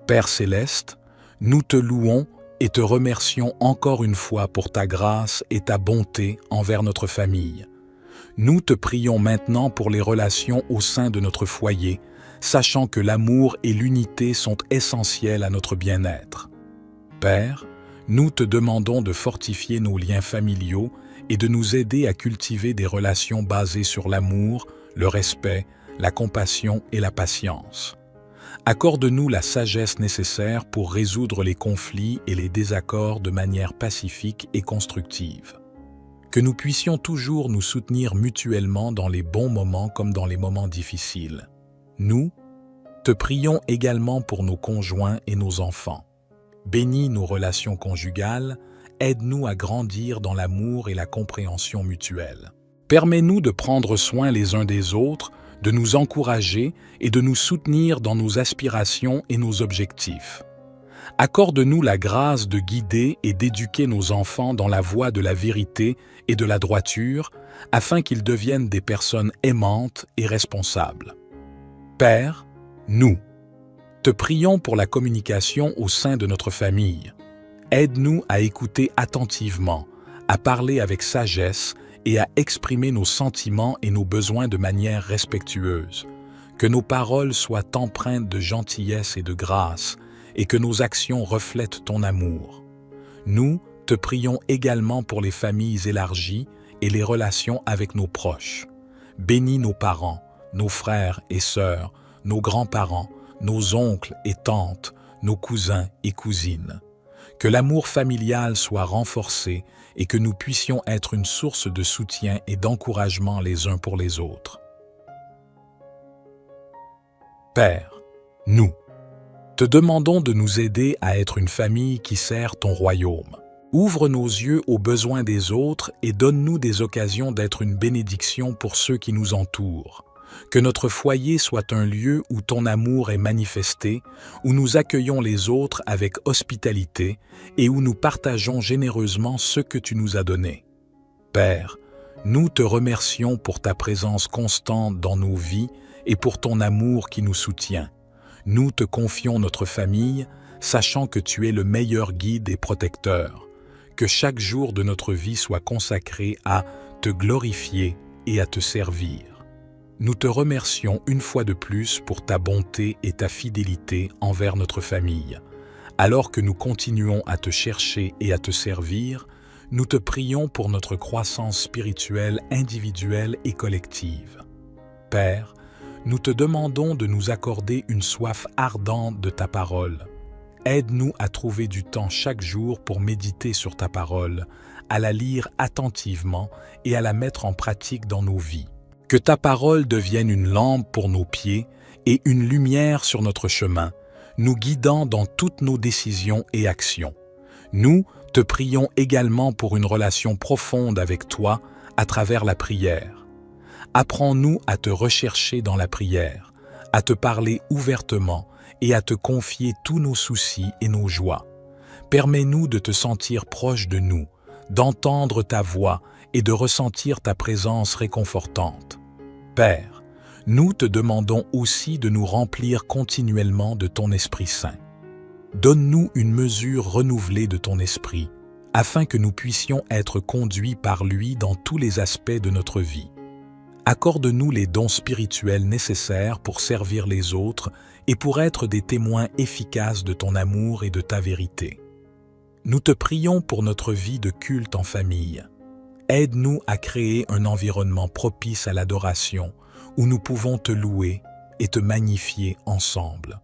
Père céleste, nous te louons et te remercions encore une fois pour ta grâce et ta bonté envers notre famille. Nous te prions maintenant pour les relations au sein de notre foyer, sachant que l'amour et l'unité sont essentiels à notre bien-être. Père, nous te demandons de fortifier nos liens familiaux et de nous aider à cultiver des relations basées sur l'amour, le respect, la compassion et la patience. Accorde-nous la sagesse nécessaire pour résoudre les conflits et les désaccords de manière pacifique et constructive. Que nous puissions toujours nous soutenir mutuellement dans les bons moments comme dans les moments difficiles. Nous te prions également pour nos conjoints et nos enfants. Bénis nos relations conjugales, aide-nous à grandir dans l'amour et la compréhension mutuelle. Permets-nous de prendre soin les uns des autres, de nous encourager et de nous soutenir dans nos aspirations et nos objectifs. Accorde-nous la grâce de guider et d'éduquer nos enfants dans la voie de la vérité et de la droiture, afin qu'ils deviennent des personnes aimantes et responsables. Père, nous te prions pour la communication au sein de notre famille. Aide-nous à écouter attentivement, à parler avec sagesse et à exprimer nos sentiments et nos besoins de manière respectueuse. Que nos paroles soient empreintes de gentillesse et de grâce, et que nos actions reflètent ton amour. Nous te prions également pour les familles élargies et les relations avec nos proches. Bénis nos parents, nos frères et sœurs, nos grands-parents, nos oncles et tantes, nos cousins et cousines. Que l'amour familial soit renforcé et que nous puissions être une source de soutien et d'encouragement les uns pour les autres. Père, nous te demandons de nous aider à être une famille qui sert ton royaume. Ouvre nos yeux aux besoins des autres et donne-nous des occasions d'être une bénédiction pour ceux qui nous entourent. Que notre foyer soit un lieu où ton amour est manifesté, où nous accueillons les autres avec hospitalité et où nous partageons généreusement ce que tu nous as donné. Père, nous te remercions pour ta présence constante dans nos vies et pour ton amour qui nous soutient. Nous te confions notre famille, sachant que tu es le meilleur guide et protecteur. Que chaque jour de notre vie soit consacré à te glorifier et à te servir. Nous te remercions une fois de plus pour ta bonté et ta fidélité envers notre famille. Alors que nous continuons à te chercher et à te servir, nous te prions pour notre croissance spirituelle individuelle et collective. Père, nous te demandons de nous accorder une soif ardente de ta parole. Aide-nous à trouver du temps chaque jour pour méditer sur ta parole, à la lire attentivement et à la mettre en pratique dans nos vies. Que ta parole devienne une lampe pour nos pieds et une lumière sur notre chemin, nous guidant dans toutes nos décisions et actions. Nous te prions également pour une relation profonde avec toi à travers la prière. Apprends-nous à te rechercher dans la prière, à te parler ouvertement et à te confier tous nos soucis et nos joies. Permets-nous de te sentir proche de nous, d'entendre ta voix et de ressentir ta présence réconfortante. Père, nous te demandons aussi de nous remplir continuellement de ton Esprit Saint. Donne-nous une mesure renouvelée de ton Esprit, afin que nous puissions être conduits par lui dans tous les aspects de notre vie. Accorde-nous les dons spirituels nécessaires pour servir les autres et pour être des témoins efficaces de ton amour et de ta vérité. Nous te prions pour notre vie de culte en famille. Aide-nous à créer un environnement propice à l'adoration, où nous pouvons te louer et te magnifier ensemble.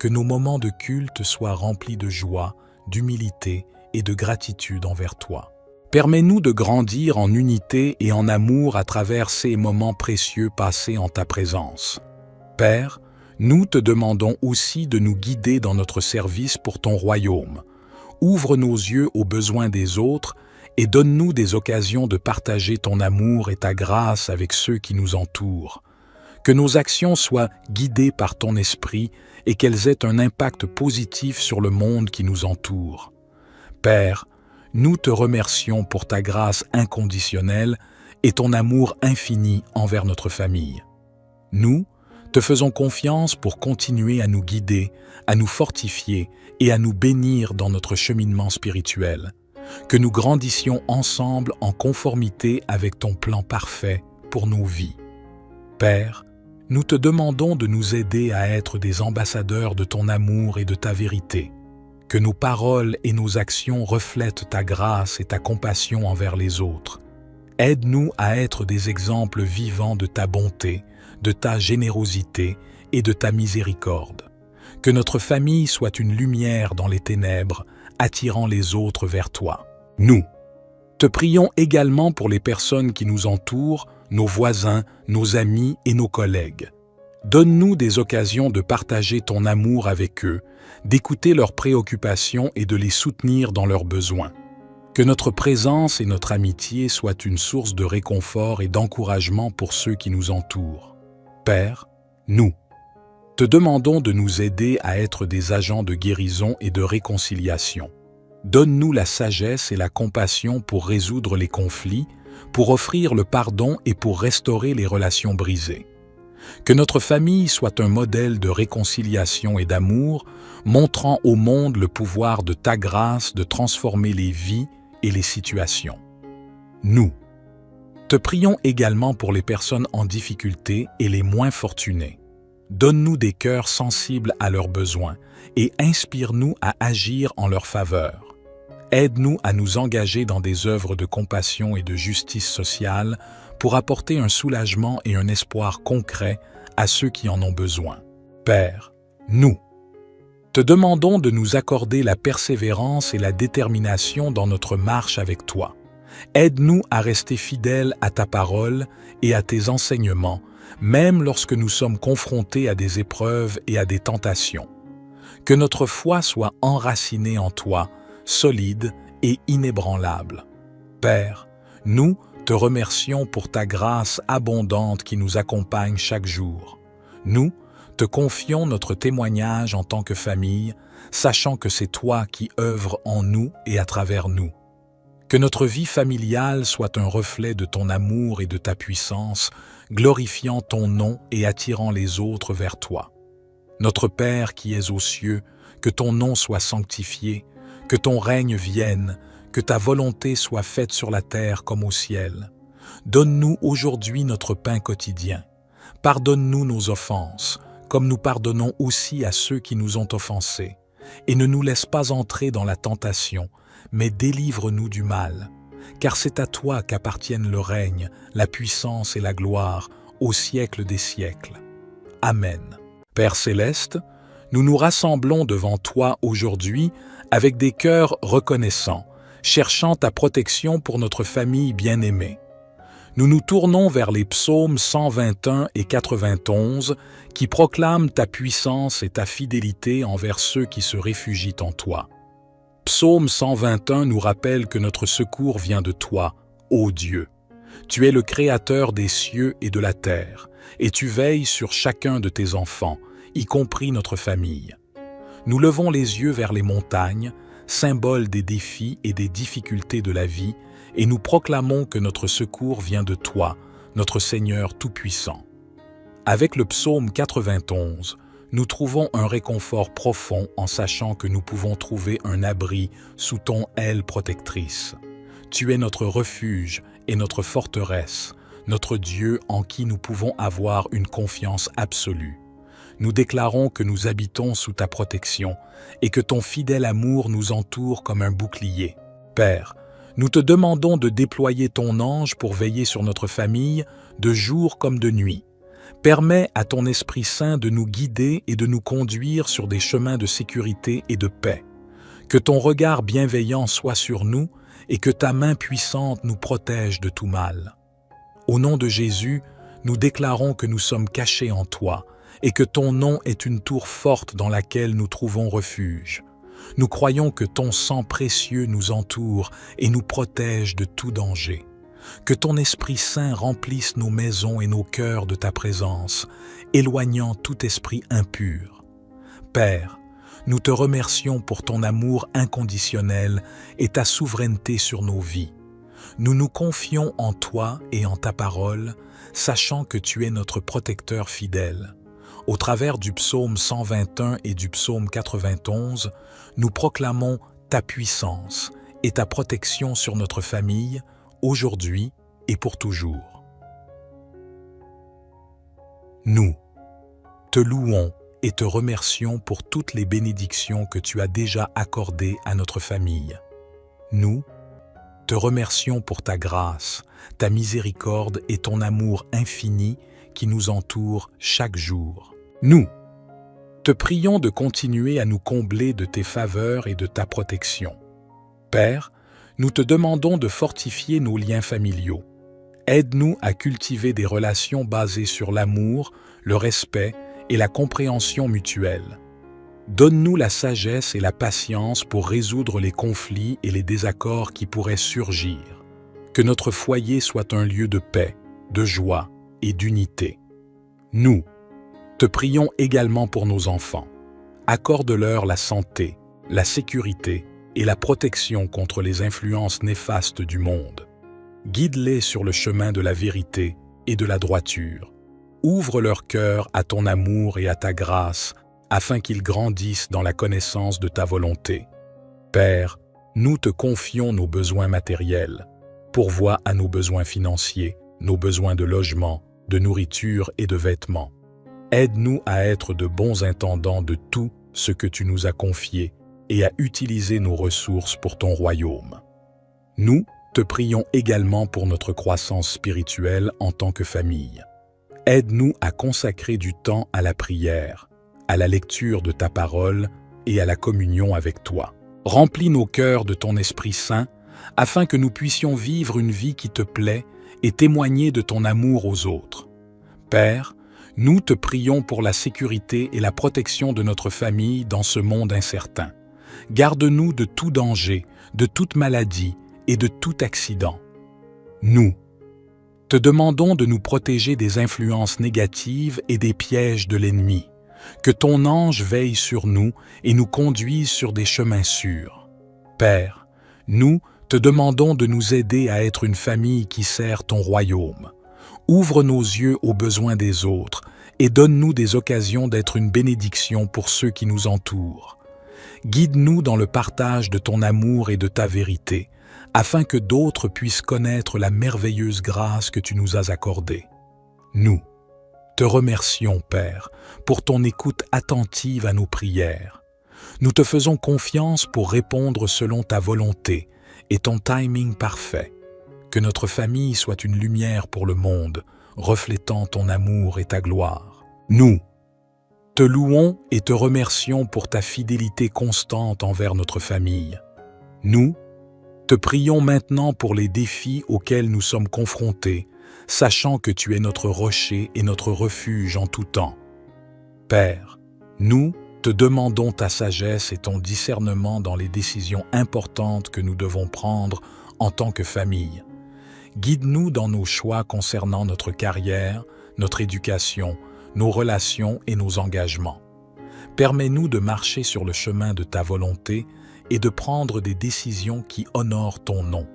Que nos moments de culte soient remplis de joie, d'humilité et de gratitude envers toi. Permets-nous de grandir en unité et en amour à travers ces moments précieux passés en ta présence. Père, nous te demandons aussi de nous guider dans notre service pour ton royaume. Ouvre nos yeux aux besoins des autres et donne-nous des occasions de partager ton amour et ta grâce avec ceux qui nous entourent. Que nos actions soient guidées par ton esprit et qu'elles aient un impact positif sur le monde qui nous entoure. Père, nous te remercions pour ta grâce inconditionnelle et ton amour infini envers notre famille. Nous te faisons confiance pour continuer à nous guider, à nous fortifier et à nous bénir dans notre cheminement spirituel. Que nous grandissions ensemble en conformité avec ton plan parfait pour nos vies. Père, nous te demandons de nous aider à être des ambassadeurs de ton amour et de ta vérité. Que nos paroles et nos actions reflètent ta grâce et ta compassion envers les autres. Aide-nous à être des exemples vivants de ta bonté, de ta générosité et de ta miséricorde. Que notre famille soit une lumière dans les ténèbres, attirant les autres vers toi. Nous te prions également pour les personnes qui nous entourent, nos voisins, nos amis et nos collègues. Donne-nous des occasions de partager ton amour avec eux, d'écouter leurs préoccupations et de les soutenir dans leurs besoins. Que notre présence et notre amitié soient une source de réconfort et d'encouragement pour ceux qui nous entourent. Père, nous te demandons de nous aider à être des agents de guérison et de réconciliation. Donne-nous la sagesse et la compassion pour résoudre les conflits, pour offrir le pardon et pour restaurer les relations brisées. Que notre famille soit un modèle de réconciliation et d'amour, montrant au monde le pouvoir de ta grâce de transformer les vies et les situations. Nous te prions également pour les personnes en difficulté et les moins fortunées. Donne-nous des cœurs sensibles à leurs besoins et inspire-nous à agir en leur faveur. Aide-nous à nous engager dans des œuvres de compassion et de justice sociale pour apporter un soulagement et un espoir concret à ceux qui en ont besoin. Père, nous te demandons de nous accorder la persévérance et la détermination dans notre marche avec toi. Aide-nous à rester fidèles à ta parole et à tes enseignements, même lorsque nous sommes confrontés à des épreuves et à des tentations. Que notre foi soit enracinée en toi, solide et inébranlable. Père, nous te remercions pour ta grâce abondante qui nous accompagne chaque jour. Nous te confions notre témoignage en tant que famille, sachant que c'est toi qui œuvres en nous et à travers nous. Que notre vie familiale soit un reflet de ton amour et de ta puissance, glorifiant ton nom et attirant les autres vers toi. Notre Père qui es aux cieux, que ton nom soit sanctifié, que ton règne vienne, que ta volonté soit faite sur la terre comme au ciel. Donne-nous aujourd'hui notre pain quotidien. Pardonne-nous nos offenses, comme nous pardonnons aussi à ceux qui nous ont offensés. Et ne nous laisse pas entrer dans la tentation, mais délivre-nous du mal. Car c'est à toi qu'appartiennent le règne, la puissance et la gloire, au siècle des siècles. Amen. Père céleste, nous nous rassemblons devant toi aujourd'hui avec des cœurs reconnaissants, cherchant ta protection pour notre famille bien-aimée. Nous nous tournons vers les psaumes 121 et 91 qui proclament ta puissance et ta fidélité envers ceux qui se réfugient en toi. Psaume 121 nous rappelle que notre secours vient de toi, ô Dieu. Tu es le Créateur des cieux et de la terre, et tu veilles sur chacun de tes enfants, y compris notre famille. Nous levons les yeux vers les montagnes, symbole des défis et des difficultés de la vie, et nous proclamons que notre secours vient de toi, notre Seigneur Tout-Puissant. Avec le psaume 91, nous trouvons un réconfort profond en sachant que nous pouvons trouver un abri sous ton aile protectrice. Tu es notre refuge et notre forteresse, notre Dieu en qui nous pouvons avoir une confiance absolue. Nous déclarons que nous habitons sous ta protection et que ton fidèle amour nous entoure comme un bouclier. Père, nous te demandons de déployer ton ange pour veiller sur notre famille, de jour comme de nuit. Permets à ton Esprit Saint de nous guider et de nous conduire sur des chemins de sécurité et de paix. Que ton regard bienveillant soit sur nous et que ta main puissante nous protège de tout mal. Au nom de Jésus, nous déclarons que nous sommes cachés en toi et que ton nom est une tour forte dans laquelle nous trouvons refuge. Nous croyons que ton sang précieux nous entoure et nous protège de tout danger. Que ton Esprit Saint remplisse nos maisons et nos cœurs de ta présence, éloignant tout esprit impur. Père, nous te remercions pour ton amour inconditionnel et ta souveraineté sur nos vies. Nous nous confions en toi et en ta parole, sachant que tu es notre protecteur fidèle. Au travers du psaume 121 et du psaume 91, nous proclamons ta puissance et ta protection sur notre famille, aujourd'hui et pour toujours. Nous te louons et te remercions pour toutes les bénédictions que tu as déjà accordées à notre famille. Nous te remercions pour ta grâce, ta miséricorde et ton amour infini qui nous entoure chaque jour. Nous te prions de continuer à nous combler de tes faveurs et de ta protection. Père, nous te demandons de fortifier nos liens familiaux. Aide-nous à cultiver des relations basées sur l'amour, le respect et la compréhension mutuelle. Donne-nous la sagesse et la patience pour résoudre les conflits et les désaccords qui pourraient surgir. Que notre foyer soit un lieu de paix, de joie et d'unité. Nous te prions également pour nos enfants. Accorde-leur la santé, la sécurité et la protection contre les influences néfastes du monde. Guide-les sur le chemin de la vérité et de la droiture. Ouvre leur cœur à ton amour et à ta grâce, afin qu'ils grandissent dans la connaissance de ta volonté. Père, nous te confions nos besoins matériels. Pourvois à nos besoins financiers, nos besoins de logement, de nourriture et de vêtements. Aide-nous à être de bons intendants de tout ce que tu nous as confié et à utiliser nos ressources pour ton royaume. Nous te prions également pour notre croissance spirituelle en tant que famille. Aide-nous à consacrer du temps à la prière, à la lecture de ta parole et à la communion avec toi. Remplis nos cœurs de ton Esprit Saint afin que nous puissions vivre une vie qui te plaît et témoigner de ton amour aux autres. Père, nous te prions pour la sécurité et la protection de notre famille dans ce monde incertain. Garde-nous de tout danger, de toute maladie et de tout accident. Nous te demandons de nous protéger des influences négatives et des pièges de l'ennemi. Que ton ange veille sur nous et nous conduise sur des chemins sûrs. Père, nous te demandons de nous aider à être une famille qui sert ton royaume. Ouvre nos yeux aux besoins des autres et donne-nous des occasions d'être une bénédiction pour ceux qui nous entourent. Guide-nous dans le partage de ton amour et de ta vérité, afin que d'autres puissent connaître la merveilleuse grâce que tu nous as accordée. Nous te remercions, Père, pour ton écoute attentive à nos prières. Nous te faisons confiance pour répondre selon ta volonté et ton timing parfait. Que notre famille soit une lumière pour le monde, reflétant ton amour et ta gloire. Nous te louons et te remercions pour ta fidélité constante envers notre famille. Nous te prions maintenant pour les défis auxquels nous sommes confrontés, sachant que tu es notre rocher et notre refuge en tout temps. Père, nous te demandons ta sagesse et ton discernement dans les décisions importantes que nous devons prendre en tant que famille. Guide-nous dans nos choix concernant notre carrière, notre éducation, nos relations et nos engagements. Permets-nous de marcher sur le chemin de ta volonté et de prendre des décisions qui honorent ton nom.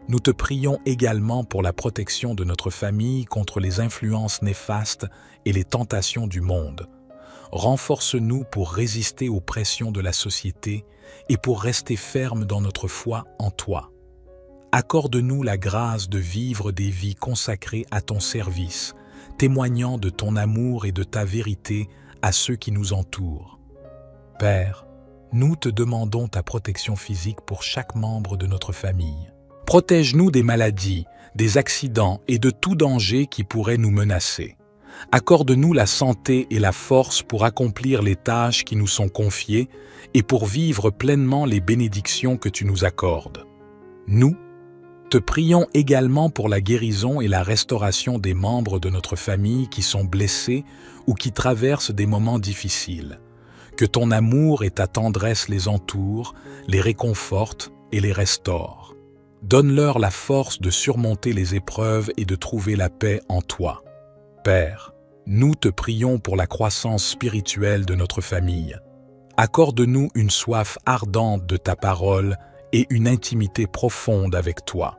Nous te prions également pour la protection de notre famille contre les influences néfastes et les tentations du monde. Renforce-nous pour résister aux pressions de la société et pour rester fermes dans notre foi en toi. Accorde-nous la grâce de vivre des vies consacrées à ton service, témoignant de ton amour et de ta vérité à ceux qui nous entourent. Père, nous te demandons ta protection physique pour chaque membre de notre famille. Protège-nous des maladies, des accidents et de tout danger qui pourrait nous menacer. Accorde-nous la santé et la force pour accomplir les tâches qui nous sont confiées et pour vivre pleinement les bénédictions que tu nous accordes. Nous te prions également pour la guérison et la restauration des membres de notre famille qui sont blessés ou qui traversent des moments difficiles. Que ton amour et ta tendresse les entourent, les réconfortent et les restaurent. Donne-leur la force de surmonter les épreuves et de trouver la paix en toi. Père, nous te prions pour la croissance spirituelle de notre famille. Accorde-nous une soif ardente de ta parole et une intimité profonde avec toi.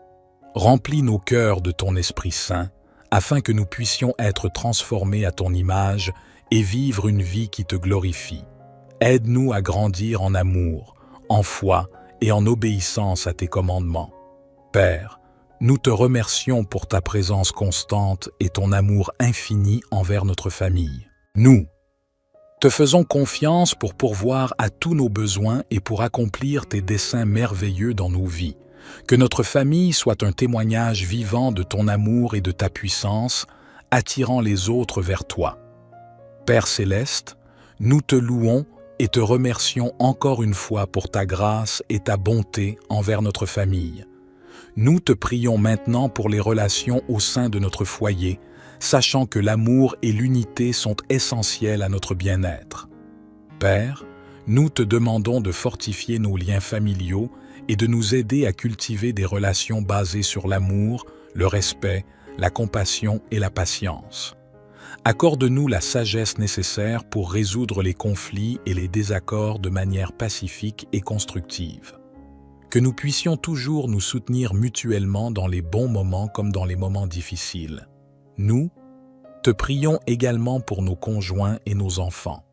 Remplis nos cœurs de ton Esprit Saint, afin que nous puissions être transformés à ton image et vivre une vie qui te glorifie. Aide-nous à grandir en amour, en foi et en obéissance à tes commandements. Père, nous te remercions pour ta présence constante et ton amour infini envers notre famille. Nous te faisons confiance pour pourvoir à tous nos besoins et pour accomplir tes desseins merveilleux dans nos vies. Que notre famille soit un témoignage vivant de ton amour et de ta puissance, attirant les autres vers toi. Père céleste, nous te louons et te remercions encore une fois pour ta grâce et ta bonté envers notre famille. Nous te prions maintenant pour les relations au sein de notre foyer, sachant que l'amour et l'unité sont essentiels à notre bien-être. Père, nous te demandons de fortifier nos liens familiaux et de nous aider à cultiver des relations basées sur l'amour, le respect, la compassion et la patience. Accorde-nous la sagesse nécessaire pour résoudre les conflits et les désaccords de manière pacifique et constructive. Que nous puissions toujours nous soutenir mutuellement dans les bons moments comme dans les moments difficiles. Nous te prions également pour nos conjoints et nos enfants.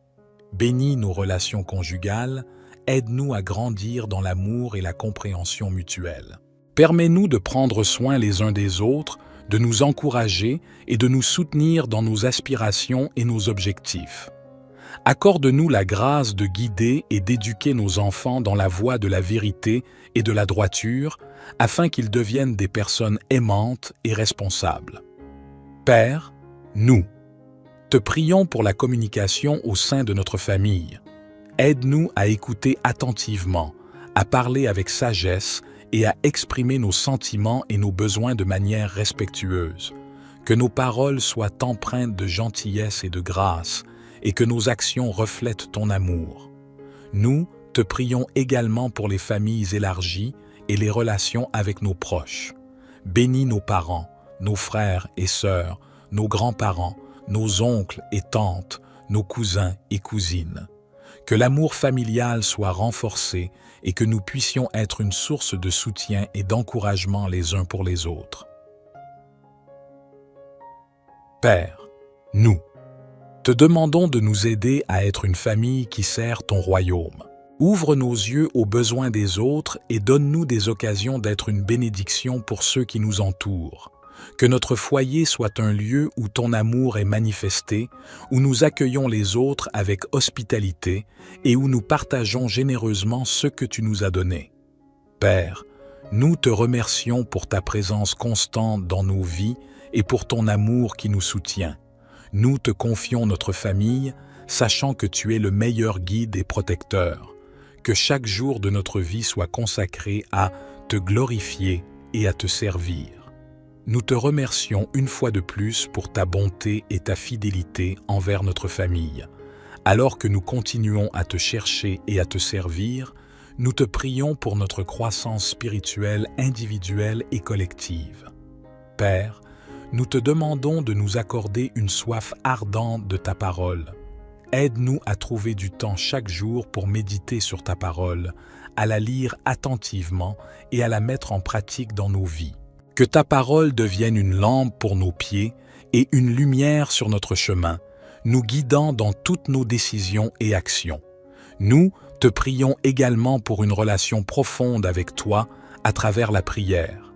Bénis nos relations conjugales, aide-nous à grandir dans l'amour et la compréhension mutuelle. Permets-nous de prendre soin les uns des autres, de nous encourager et de nous soutenir dans nos aspirations et nos objectifs. Accorde-nous la grâce de guider et d'éduquer nos enfants dans la voie de la vérité et de la droiture, afin qu'ils deviennent des personnes aimantes et responsables. Père, nous te prions pour la communication au sein de notre famille. Aide-nous à écouter attentivement, à parler avec sagesse et à exprimer nos sentiments et nos besoins de manière respectueuse. Que nos paroles soient empreintes de gentillesse et de grâce, et que nos actions reflètent ton amour. Nous te prions également pour les familles élargies et les relations avec nos proches. Bénis nos parents, nos frères et sœurs, nos grands-parents, nos oncles et tantes, nos cousins et cousines. Que l'amour familial soit renforcé et que nous puissions être une source de soutien et d'encouragement les uns pour les autres. Père, nous te demandons de nous aider à être une famille qui sert ton royaume. Ouvre nos yeux aux besoins des autres et donne-nous des occasions d'être une bénédiction pour ceux qui nous entourent. Que notre foyer soit un lieu où ton amour est manifesté, où nous accueillons les autres avec hospitalité et où nous partageons généreusement ce que tu nous as donné. Père, nous te remercions pour ta présence constante dans nos vies et pour ton amour qui nous soutient. Nous te confions notre famille, sachant que tu es le meilleur guide et protecteur. Que chaque jour de notre vie soit consacré à te glorifier et à te servir. Nous te remercions une fois de plus pour ta bonté et ta fidélité envers notre famille. Alors que nous continuons à te chercher et à te servir, nous te prions pour notre croissance spirituelle individuelle et collective. Père, nous te demandons de nous accorder une soif ardente de ta parole. Aide-nous à trouver du temps chaque jour pour méditer sur ta parole, à la lire attentivement et à la mettre en pratique dans nos vies. Que ta parole devienne une lampe pour nos pieds et une lumière sur notre chemin, nous guidant dans toutes nos décisions et actions. Nous te prions également pour une relation profonde avec toi à travers la prière.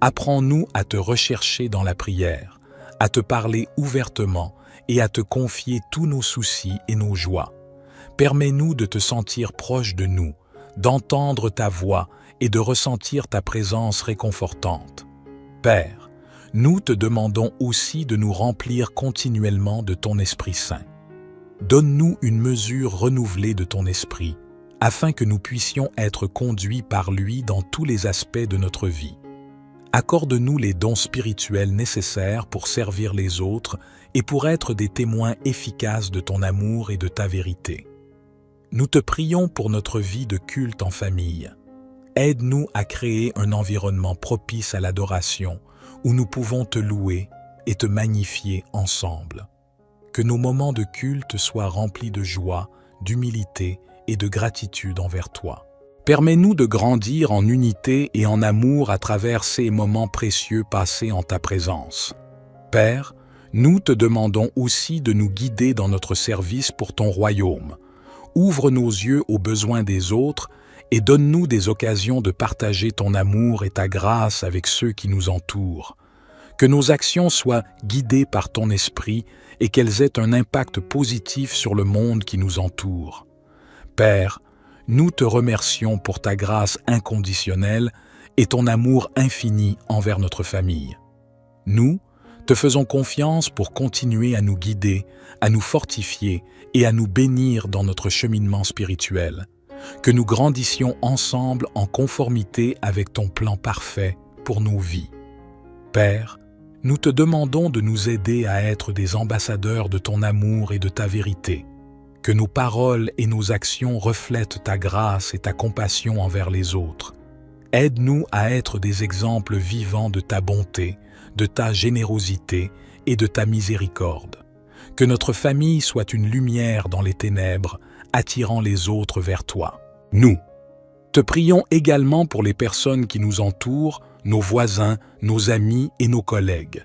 Apprends-nous à te rechercher dans la prière, à te parler ouvertement et à te confier tous nos soucis et nos joies. Permets-nous de te sentir proche de nous, d'entendre ta voix et de ressentir ta présence réconfortante. Père, nous te demandons aussi de nous remplir continuellement de ton Esprit Saint. Donne-nous une mesure renouvelée de ton Esprit, afin que nous puissions être conduits par lui dans tous les aspects de notre vie. Accorde-nous les dons spirituels nécessaires pour servir les autres et pour être des témoins efficaces de ton amour et de ta vérité. Nous te prions pour notre vie de culte en famille. Aide-nous à créer un environnement propice à l'adoration, où nous pouvons te louer et te magnifier ensemble. Que nos moments de culte soient remplis de joie, d'humilité et de gratitude envers toi. Permets-nous de grandir en unité et en amour à travers ces moments précieux passés en ta présence. Père, nous te demandons aussi de nous guider dans notre service pour ton royaume. Ouvre nos yeux aux besoins des autres et donne-nous des occasions de partager ton amour et ta grâce avec ceux qui nous entourent. Que nos actions soient guidées par ton esprit et qu'elles aient un impact positif sur le monde qui nous entoure. Père, nous te remercions pour ta grâce inconditionnelle et ton amour infini envers notre famille. Nous te faisons confiance pour continuer à nous guider, à nous fortifier et à nous bénir dans notre cheminement spirituel. Que nous grandissions ensemble en conformité avec ton plan parfait pour nos vies. Père, nous te demandons de nous aider à être des ambassadeurs de ton amour et de ta vérité. Que nos paroles et nos actions reflètent ta grâce et ta compassion envers les autres. Aide-nous à être des exemples vivants de ta bonté, de ta générosité et de ta miséricorde. Que notre famille soit une lumière dans les ténèbres, attirant les autres vers toi. Nous te prions également pour les personnes qui nous entourent, nos voisins, nos amis et nos collègues.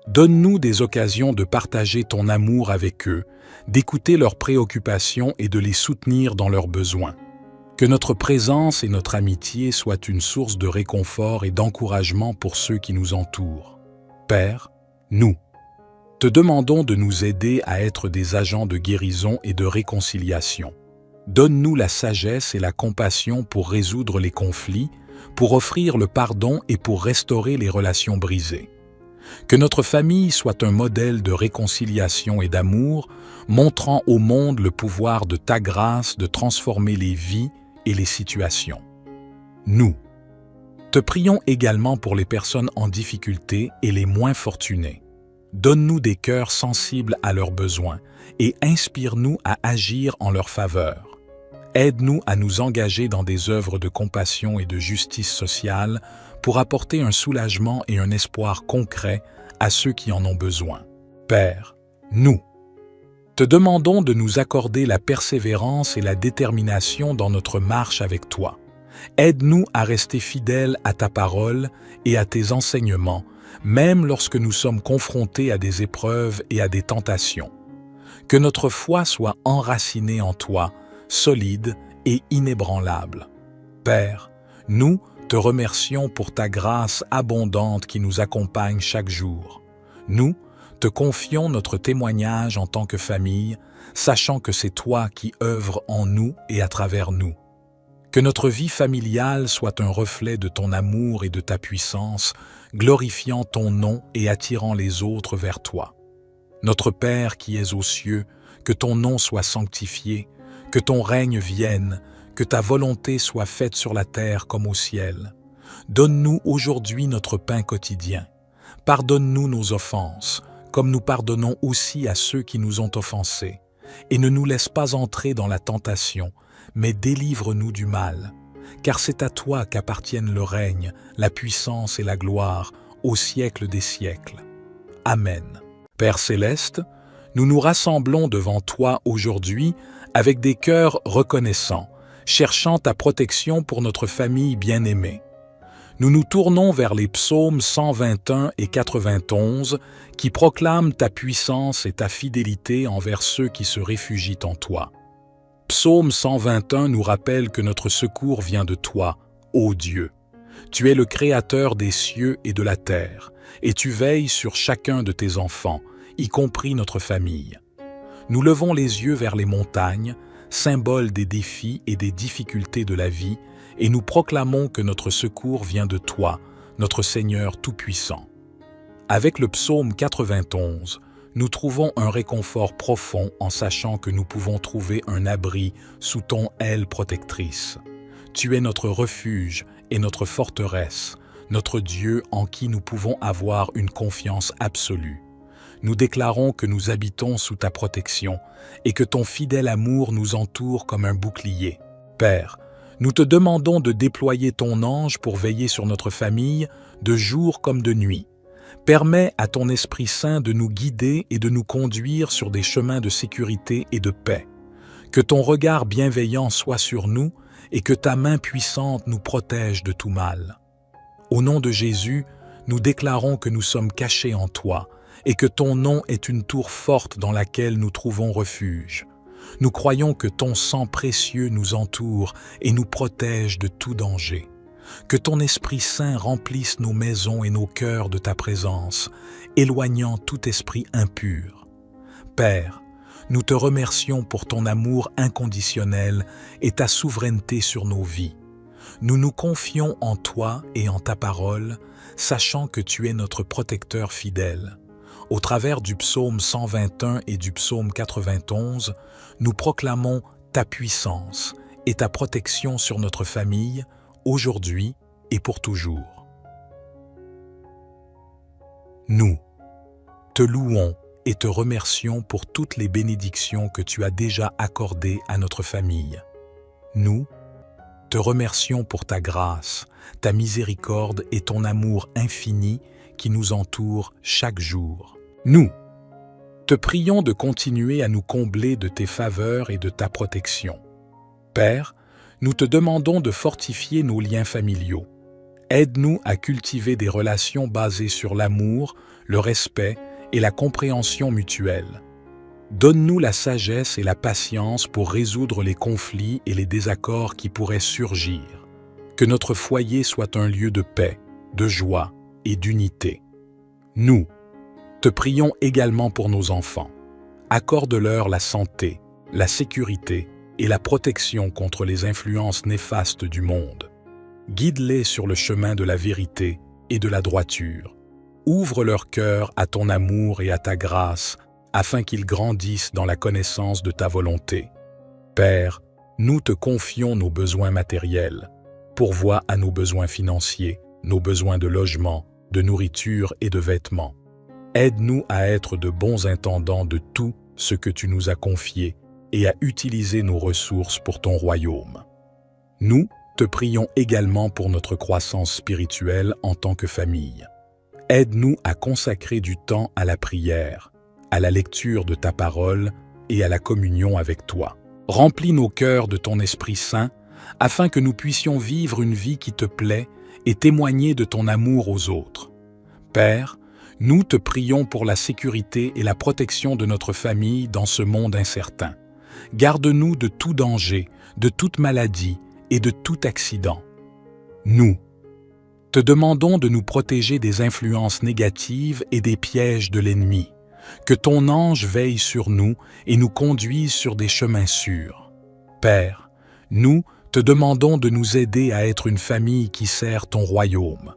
Donne-nous des occasions de partager ton amour avec eux, d'écouter leurs préoccupations et de les soutenir dans leurs besoins. Que notre présence et notre amitié soient une source de réconfort et d'encouragement pour ceux qui nous entourent. Père, nous te demandons de nous aider à être des agents de guérison et de réconciliation. Donne-nous la sagesse et la compassion pour résoudre les conflits, pour offrir le pardon et pour restaurer les relations brisées. Que notre famille soit un modèle de réconciliation et d'amour, montrant au monde le pouvoir de ta grâce de transformer les vies et les situations. Nous te prions également pour les personnes en difficulté et les moins fortunées. Donne-nous des cœurs sensibles à leurs besoins et inspire-nous à agir en leur faveur. Aide-nous à nous engager dans des œuvres de compassion et de justice sociale pour apporter un soulagement et un espoir concret à ceux qui en ont besoin. Père, nous te demandons de nous accorder la persévérance et la détermination dans notre marche avec toi. Aide-nous à rester fidèles à ta parole et à tes enseignements, même lorsque nous sommes confrontés à des épreuves et à des tentations. Que notre foi soit enracinée en toi, solide et inébranlable. Père, nous te remercions pour ta grâce abondante qui nous accompagne chaque jour. Nous te confions notre témoignage en tant que famille, sachant que c'est toi qui œuvres en nous et à travers nous. Que notre vie familiale soit un reflet de ton amour et de ta puissance, glorifiant ton nom et attirant les autres vers toi. Notre Père qui es aux cieux, que ton nom soit sanctifié, que ton règne vienne, que ta volonté soit faite sur la terre comme au ciel. Donne-nous aujourd'hui notre pain quotidien. Pardonne-nous nos offenses, comme nous pardonnons aussi à ceux qui nous ont offensés. Et ne nous laisse pas entrer dans la tentation, mais délivre-nous du mal. Car c'est à toi qu'appartiennent le règne, la puissance et la gloire, au siècle des siècles. Amen. Père céleste, nous nous rassemblons devant toi aujourd'hui avec des cœurs reconnaissants, cherchant ta protection pour notre famille bien-aimée. Nous nous tournons vers les psaumes 121 et 91 qui proclament ta puissance et ta fidélité envers ceux qui se réfugient en toi. Psaume 121 nous rappelle que notre secours vient de toi, ô Dieu. Tu es le Créateur des cieux et de la terre, et tu veilles sur chacun de tes enfants, y compris notre famille. Nous levons les yeux vers les montagnes, symbole des défis et des difficultés de la vie, et nous proclamons que notre secours vient de toi, notre Seigneur Tout-Puissant. Avec le psaume 91, nous trouvons un réconfort profond en sachant que nous pouvons trouver un abri sous ton aile protectrice. Tu es notre refuge et notre forteresse, notre Dieu en qui nous pouvons avoir une confiance absolue. Nous déclarons que nous habitons sous ta protection et que ton fidèle amour nous entoure comme un bouclier. Père, nous te demandons de déployer ton ange pour veiller sur notre famille, de jour comme de nuit. Permets à ton Esprit Saint de nous guider et de nous conduire sur des chemins de sécurité et de paix. Que ton regard bienveillant soit sur nous et que ta main puissante nous protège de tout mal. Au nom de Jésus, nous déclarons que nous sommes cachés en toi et que ton nom est une tour forte dans laquelle nous trouvons refuge. Nous croyons que ton sang précieux nous entoure et nous protège de tout danger. Que ton Esprit Saint remplisse nos maisons et nos cœurs de ta présence, éloignant tout esprit impur. Père, nous te remercions pour ton amour inconditionnel et ta souveraineté sur nos vies. Nous nous confions en toi et en ta parole, sachant que tu es notre protecteur fidèle. Au travers du psaume 121 et du psaume 91, nous proclamons ta puissance et ta protection sur notre famille, aujourd'hui et pour toujours. Nous te louons et te remercions pour toutes les bénédictions que tu as déjà accordées à notre famille. Nous te remercions pour ta grâce, ta miséricorde et ton amour infini qui nous entoure chaque jour. Nous te prions de continuer à nous combler de tes faveurs et de ta protection. Père, nous te demandons de fortifier nos liens familiaux. Aide-nous à cultiver des relations basées sur l'amour, le respect et la compréhension mutuelle. Donne-nous la sagesse et la patience pour résoudre les conflits et les désaccords qui pourraient surgir. Que notre foyer soit un lieu de paix, de joie et d'unité. Nous te prions également pour nos enfants. Accorde-leur la santé, la sécurité et la protection contre les influences néfastes du monde. Guide-les sur le chemin de la vérité et de la droiture. Ouvre leur cœur à ton amour et à ta grâce, afin qu'ils grandissent dans la connaissance de ta volonté. Père, nous te confions nos besoins matériels. Pourvois à nos besoins financiers, nos besoins de logement, de nourriture et de vêtements. Aide-nous à être de bons intendants de tout ce que tu nous as confié et à utiliser nos ressources pour ton royaume. Nous te prions également pour notre croissance spirituelle en tant que famille. Aide-nous à consacrer du temps à la prière, à la lecture de ta parole et à la communion avec toi. Remplis nos cœurs de ton Esprit Saint, afin que nous puissions vivre une vie qui te plaît et témoigner de ton amour aux autres. Père, nous te prions pour la sécurité et la protection de notre famille dans ce monde incertain. Garde-nous de tout danger, de toute maladie et de tout accident. Nous te demandons de nous protéger des influences négatives et des pièges de l'ennemi. Que ton ange veille sur nous et nous conduise sur des chemins sûrs. Père, nous te demandons de nous aider à être une famille qui sert ton royaume.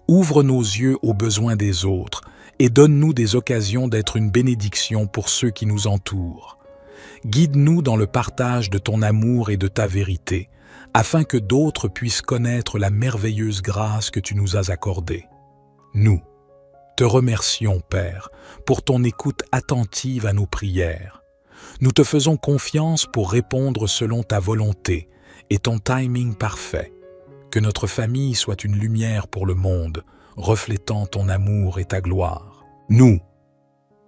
Ouvre nos yeux aux besoins des autres et donne-nous des occasions d'être une bénédiction pour ceux qui nous entourent. Guide-nous dans le partage de ton amour et de ta vérité, afin que d'autres puissent connaître la merveilleuse grâce que tu nous as accordée. Nous te remercions, Père, pour ton écoute attentive à nos prières. Nous te faisons confiance pour répondre selon ta volonté et ton timing parfait. Que notre famille soit une lumière pour le monde, reflétant ton amour et ta gloire. Nous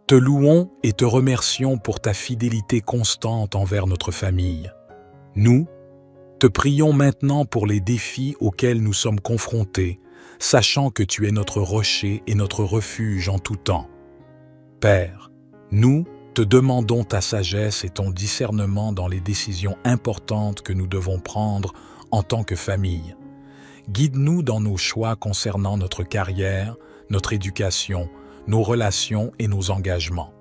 te louons et te remercions pour ta fidélité constante envers notre famille. Nous te prions maintenant pour les défis auxquels nous sommes confrontés, sachant que tu es notre rocher et notre refuge en tout temps. Père, nous te demandons ta sagesse et ton discernement dans les décisions importantes que nous devons prendre en tant que famille. Guide-nous dans nos choix concernant notre carrière, notre éducation, nos relations et nos engagements.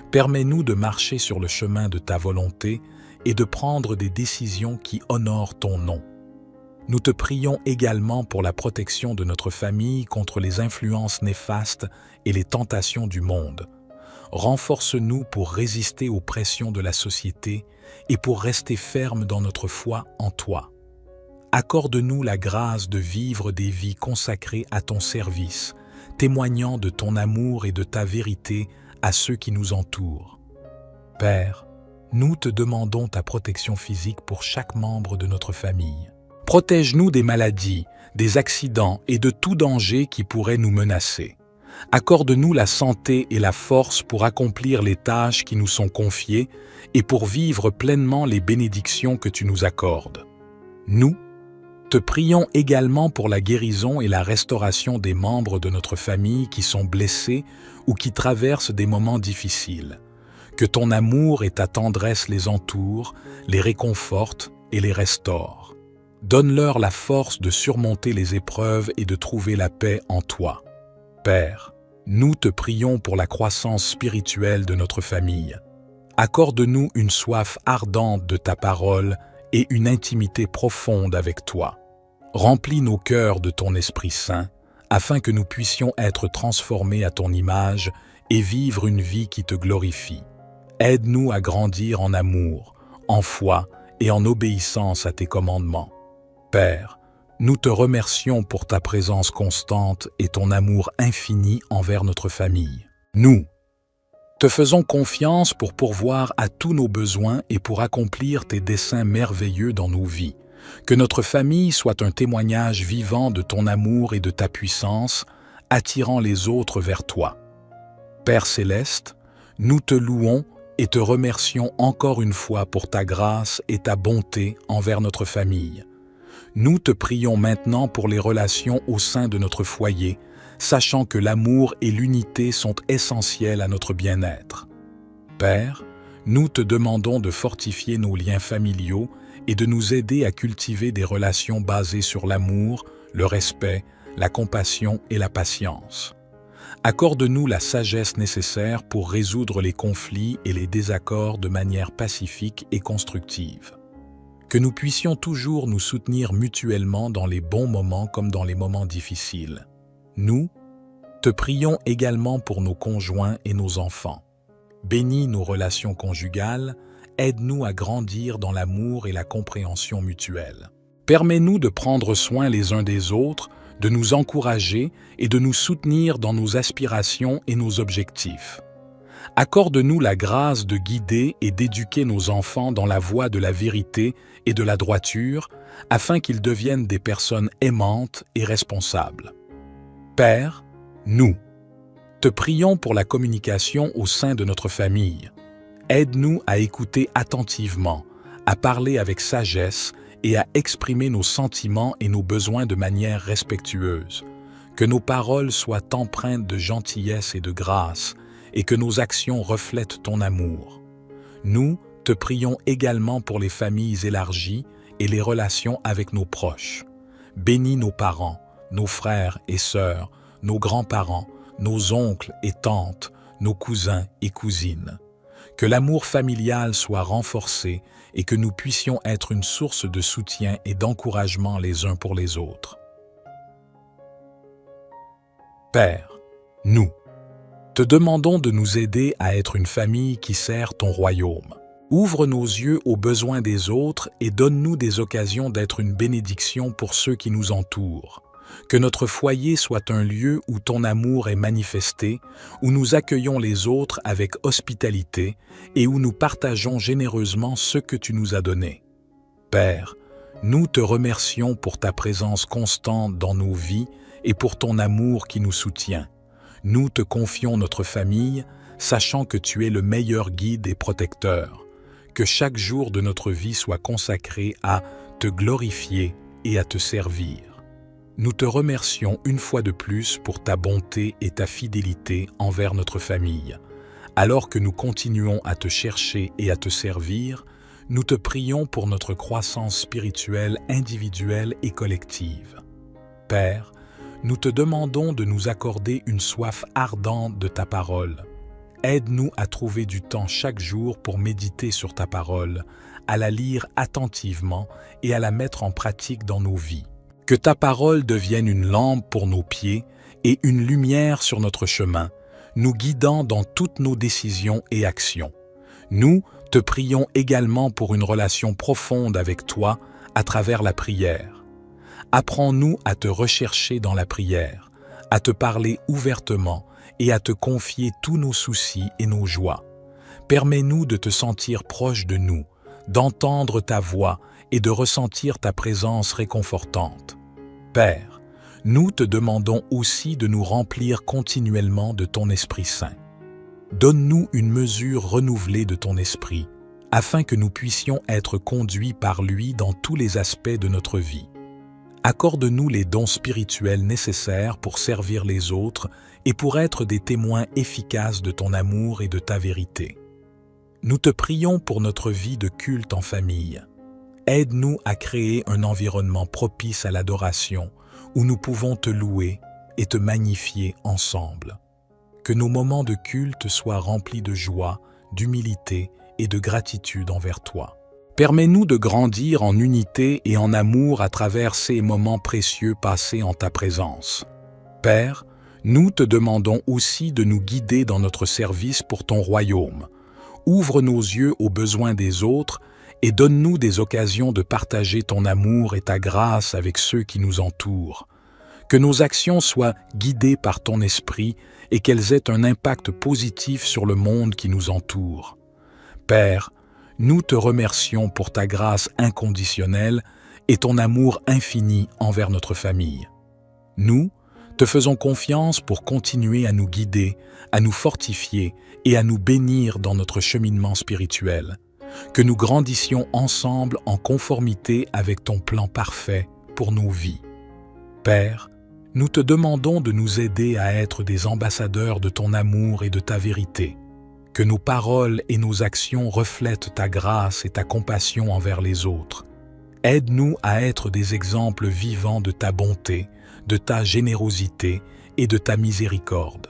Permets-nous de marcher sur le chemin de ta volonté et de prendre des décisions qui honorent ton nom. Nous te prions également pour la protection de notre famille contre les influences néfastes et les tentations du monde. Renforce-nous pour résister aux pressions de la société et pour rester fermes dans notre foi en toi. Accorde-nous la grâce de vivre des vies consacrées à ton service, témoignant de ton amour et de ta vérité à ceux qui nous entourent. Père, nous te demandons ta protection physique pour chaque membre de notre famille. Protège-nous des maladies, des accidents et de tout danger qui pourrait nous menacer. Accorde-nous la santé et la force pour accomplir les tâches qui nous sont confiées et pour vivre pleinement les bénédictions que tu nous accordes. Nous te prions également pour la guérison et la restauration des membres de notre famille qui sont blessés ou qui traversent des moments difficiles. Que ton amour et ta tendresse les entourent, les réconfortent et les restaurent. Donne-leur la force de surmonter les épreuves et de trouver la paix en toi. Père, nous te prions pour la croissance spirituelle de notre famille. Accorde-nous une soif ardente de ta parole et une intimité profonde avec toi. Remplis nos cœurs de ton Esprit Saint, afin que nous puissions être transformés à ton image et vivre une vie qui te glorifie. Aide-nous à grandir en amour, en foi et en obéissance à tes commandements. Père, nous te remercions pour ta présence constante et ton amour infini envers notre famille. Nous te faisons confiance pour pourvoir à tous nos besoins et pour accomplir tes desseins merveilleux dans nos vies. Que notre famille soit un témoignage vivant de ton amour et de ta puissance, attirant les autres vers toi. Père céleste, nous te louons et te remercions encore une fois pour ta grâce et ta bonté envers notre famille. Nous te prions maintenant pour les relations au sein de notre foyer, sachant que l'amour et l'unité sont essentiels à notre bien-être. Père, nous te demandons de fortifier nos liens familiaux et de nous aider à cultiver des relations basées sur l'amour, le respect, la compassion et la patience. Accorde-nous la sagesse nécessaire pour résoudre les conflits et les désaccords de manière pacifique et constructive. Que nous puissions toujours nous soutenir mutuellement dans les bons moments comme dans les moments difficiles. Nous te prions également pour nos conjoints et nos enfants. Bénis nos relations conjugales, aide-nous à grandir dans l'amour et la compréhension mutuelle. Permets-nous de prendre soin les uns des autres, de nous encourager et de nous soutenir dans nos aspirations et nos objectifs. Accorde-nous la grâce de guider et d'éduquer nos enfants dans la voie de la vérité et de la droiture, afin qu'ils deviennent des personnes aimantes et responsables. Père, nous te prions pour la communication au sein de notre famille. Aide-nous à écouter attentivement, à parler avec sagesse et à exprimer nos sentiments et nos besoins de manière respectueuse. Que nos paroles soient empreintes de gentillesse et de grâce, et que nos actions reflètent ton amour. Nous te prions également pour les familles élargies et les relations avec nos proches. Bénis nos parents, nos frères et sœurs, nos grands-parents, nos oncles et tantes, nos cousins et cousines. Que l'amour familial soit renforcé et que nous puissions être une source de soutien et d'encouragement les uns pour les autres. Père, nous te demandons de nous aider à être une famille qui sert ton royaume. Ouvre nos yeux aux besoins des autres et donne-nous des occasions d'être une bénédiction pour ceux qui nous entourent. Que notre foyer soit un lieu où ton amour est manifesté, où nous accueillons les autres avec hospitalité et où nous partageons généreusement ce que tu nous as donné. Père, nous te remercions pour ta présence constante dans nos vies et pour ton amour qui nous soutient. Nous te confions notre famille, sachant que tu es le meilleur guide et protecteur. Que chaque jour de notre vie soit consacré à te glorifier et à te servir. Nous te remercions une fois de plus pour ta bonté et ta fidélité envers notre famille. Alors que nous continuons à te chercher et à te servir, nous te prions pour notre croissance spirituelle individuelle et collective. Père, nous te demandons de nous accorder une soif ardente de ta parole. Aide-nous à trouver du temps chaque jour pour méditer sur ta parole, à la lire attentivement et à la mettre en pratique dans nos vies. Que ta parole devienne une lampe pour nos pieds et une lumière sur notre chemin, nous guidant dans toutes nos décisions et actions. Nous te prions également pour une relation profonde avec toi à travers la prière. Apprends-nous à te rechercher dans la prière, à te parler ouvertement et à te confier tous nos soucis et nos joies. Permets-nous de te sentir proche de nous, d'entendre ta voix et de ressentir ta présence réconfortante. Père, nous te demandons aussi de nous remplir continuellement de ton Esprit Saint. Donne-nous une mesure renouvelée de ton Esprit, afin que nous puissions être conduits par lui dans tous les aspects de notre vie. Accorde-nous les dons spirituels nécessaires pour servir les autres et pour être des témoins efficaces de ton amour et de ta vérité. Nous te prions pour notre vie de culte en famille. Aide-nous à créer un environnement propice à l'adoration, où nous pouvons te louer et te magnifier ensemble. Que nos moments de culte soient remplis de joie, d'humilité et de gratitude envers toi. Permets-nous de grandir en unité et en amour à travers ces moments précieux passés en ta présence. Père, nous te demandons aussi de nous guider dans notre service pour ton royaume. Ouvre nos yeux aux besoins des autres et donne-nous des occasions de partager ton amour et ta grâce avec ceux qui nous entourent. Que nos actions soient guidées par ton esprit et qu'elles aient un impact positif sur le monde qui nous entoure. Père, nous te remercions pour ta grâce inconditionnelle et ton amour infini envers notre famille. Nous te faisons confiance pour continuer à nous guider, à nous fortifier et à nous bénir dans notre cheminement spirituel. Que nous grandissions ensemble en conformité avec ton plan parfait pour nos vies. Père, nous te demandons de nous aider à être des ambassadeurs de ton amour et de ta vérité. Que nos paroles et nos actions reflètent ta grâce et ta compassion envers les autres. Aide-nous à être des exemples vivants de ta bonté, de ta générosité et de ta miséricorde.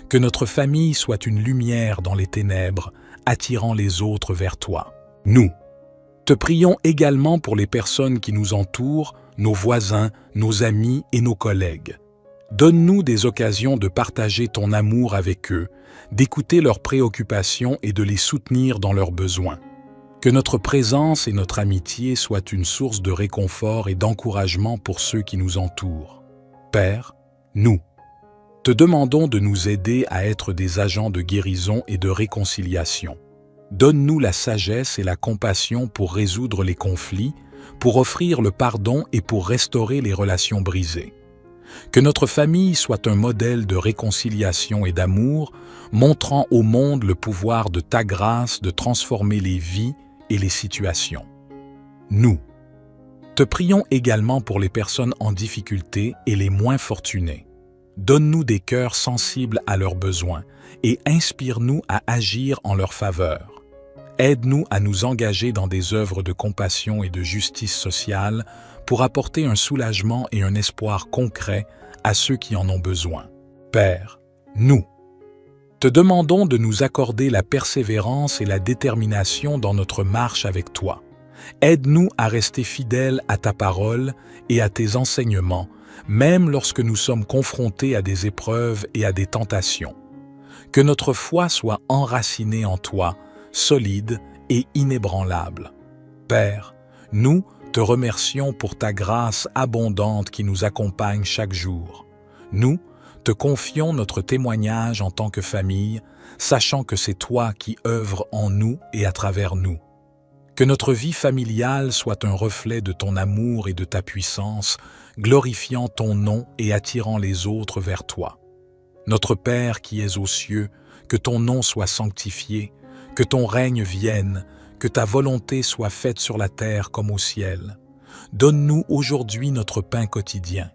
Que notre famille soit une lumière dans les ténèbres, attirant les autres vers toi. Nous te prions également pour les personnes qui nous entourent, nos voisins, nos amis et nos collègues. Donne-nous des occasions de partager ton amour avec eux, d'écouter leurs préoccupations et de les soutenir dans leurs besoins. Que notre présence et notre amitié soient une source de réconfort et d'encouragement pour ceux qui nous entourent. Père, nous te demandons de nous aider à être des agents de guérison et de réconciliation. Donne-nous la sagesse et la compassion pour résoudre les conflits, pour offrir le pardon et pour restaurer les relations brisées. Que notre famille soit un modèle de réconciliation et d'amour, montrant au monde le pouvoir de ta grâce de transformer les vies et les situations. Nous te prions également pour les personnes en difficulté et les moins fortunées. Donne-nous des cœurs sensibles à leurs besoins et inspire-nous à agir en leur faveur. Aide-nous à nous engager dans des œuvres de compassion et de justice sociale pour apporter un soulagement et un espoir concret à ceux qui en ont besoin. Père, nous te demandons de nous accorder la persévérance et la détermination dans notre marche avec toi. Aide-nous à rester fidèles à ta parole et à tes enseignements, même lorsque nous sommes confrontés à des épreuves et à des tentations. Que notre foi soit enracinée en toi, solide et inébranlable. Père, nous te remercions pour ta grâce abondante qui nous accompagne chaque jour. Nous te confions notre témoignage en tant que famille, sachant que c'est toi qui œuvres en nous et à travers nous. Que notre vie familiale soit un reflet de ton amour et de ta puissance, glorifiant ton nom et attirant les autres vers toi. Notre Père qui es aux cieux, que ton nom soit sanctifié, que ton règne vienne, que ta volonté soit faite sur la terre comme au ciel. Donne-nous aujourd'hui notre pain quotidien.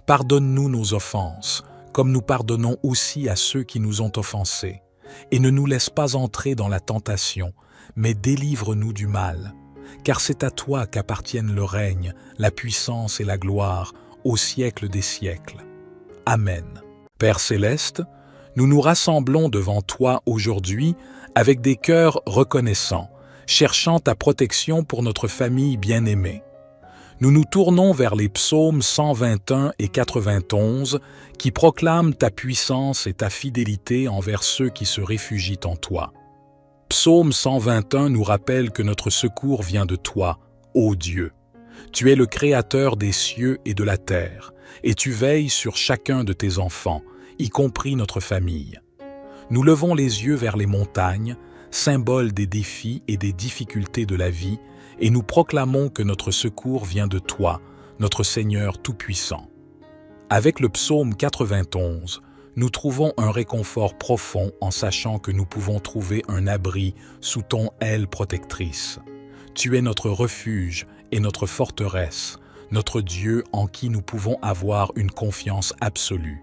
Pardonne-nous nos offenses, comme nous pardonnons aussi à ceux qui nous ont offensés. Et ne nous laisse pas entrer dans la tentation, mais délivre-nous du mal. Car c'est à toi qu'appartiennent le règne, la puissance et la gloire, au siècle des siècles. Amen. Père céleste, nous nous rassemblons devant toi aujourd'hui avec des cœurs reconnaissants, cherchant ta protection pour notre famille bien-aimée. Nous nous tournons vers les psaumes 121 et 91 qui proclament ta puissance et ta fidélité envers ceux qui se réfugient en toi. Psaume 121 nous rappelle que notre secours vient de toi, ô Dieu. Tu es le Créateur des cieux et de la terre, et tu veilles sur chacun de tes enfants, y compris notre famille. Nous levons les yeux vers les montagnes, symbole des défis et des difficultés de la vie, et nous proclamons que notre secours vient de toi, notre Seigneur Tout-Puissant. Avec le psaume 91, nous trouvons un réconfort profond en sachant que nous pouvons trouver un abri sous ton aile protectrice. Tu es notre refuge et notre forteresse, notre Dieu en qui nous pouvons avoir une confiance absolue.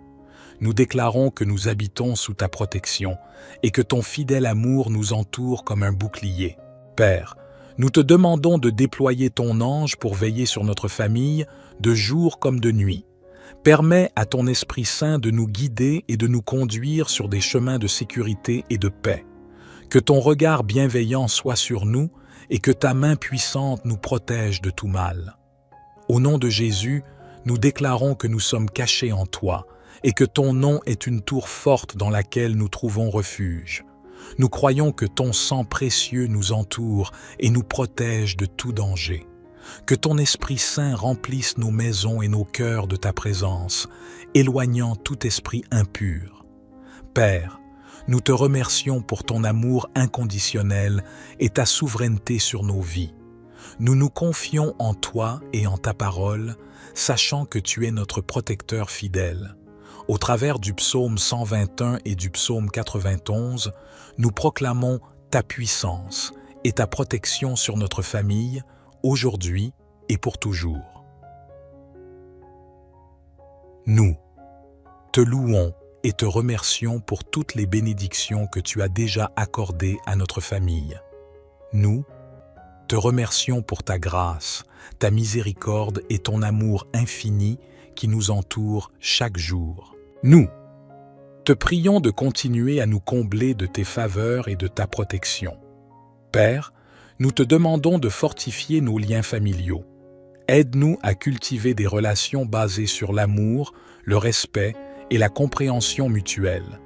Nous déclarons que nous habitons sous ta protection et que ton fidèle amour nous entoure comme un bouclier. Père, nous te demandons de déployer ton ange pour veiller sur notre famille, de jour comme de nuit. Permets à ton Esprit Saint de nous guider et de nous conduire sur des chemins de sécurité et de paix. Que ton regard bienveillant soit sur nous et que ta main puissante nous protège de tout mal. Au nom de Jésus, nous déclarons que nous sommes cachés en toi et que ton nom est une tour forte dans laquelle nous trouvons refuge. Nous croyons que ton sang précieux nous entoure et nous protège de tout danger. Que ton Esprit Saint remplisse nos maisons et nos cœurs de ta présence, éloignant tout esprit impur. Père, nous te remercions pour ton amour inconditionnel et ta souveraineté sur nos vies. Nous nous confions en toi et en ta parole, sachant que tu es notre protecteur fidèle. Au travers du psaume 121 et du psaume 91, nous proclamons ta puissance et ta protection sur notre famille, aujourd'hui et pour toujours. Nous te louons et te remercions pour toutes les bénédictions que tu as déjà accordées à notre famille. Nous te remercions pour ta grâce, ta miséricorde et ton amour infini qui nous entoure chaque jour. Nous te prions de continuer à nous combler de tes faveurs et de ta protection. Père, nous te demandons de fortifier nos liens familiaux. Aide-nous à cultiver des relations basées sur l'amour, le respect et la compréhension mutuelle.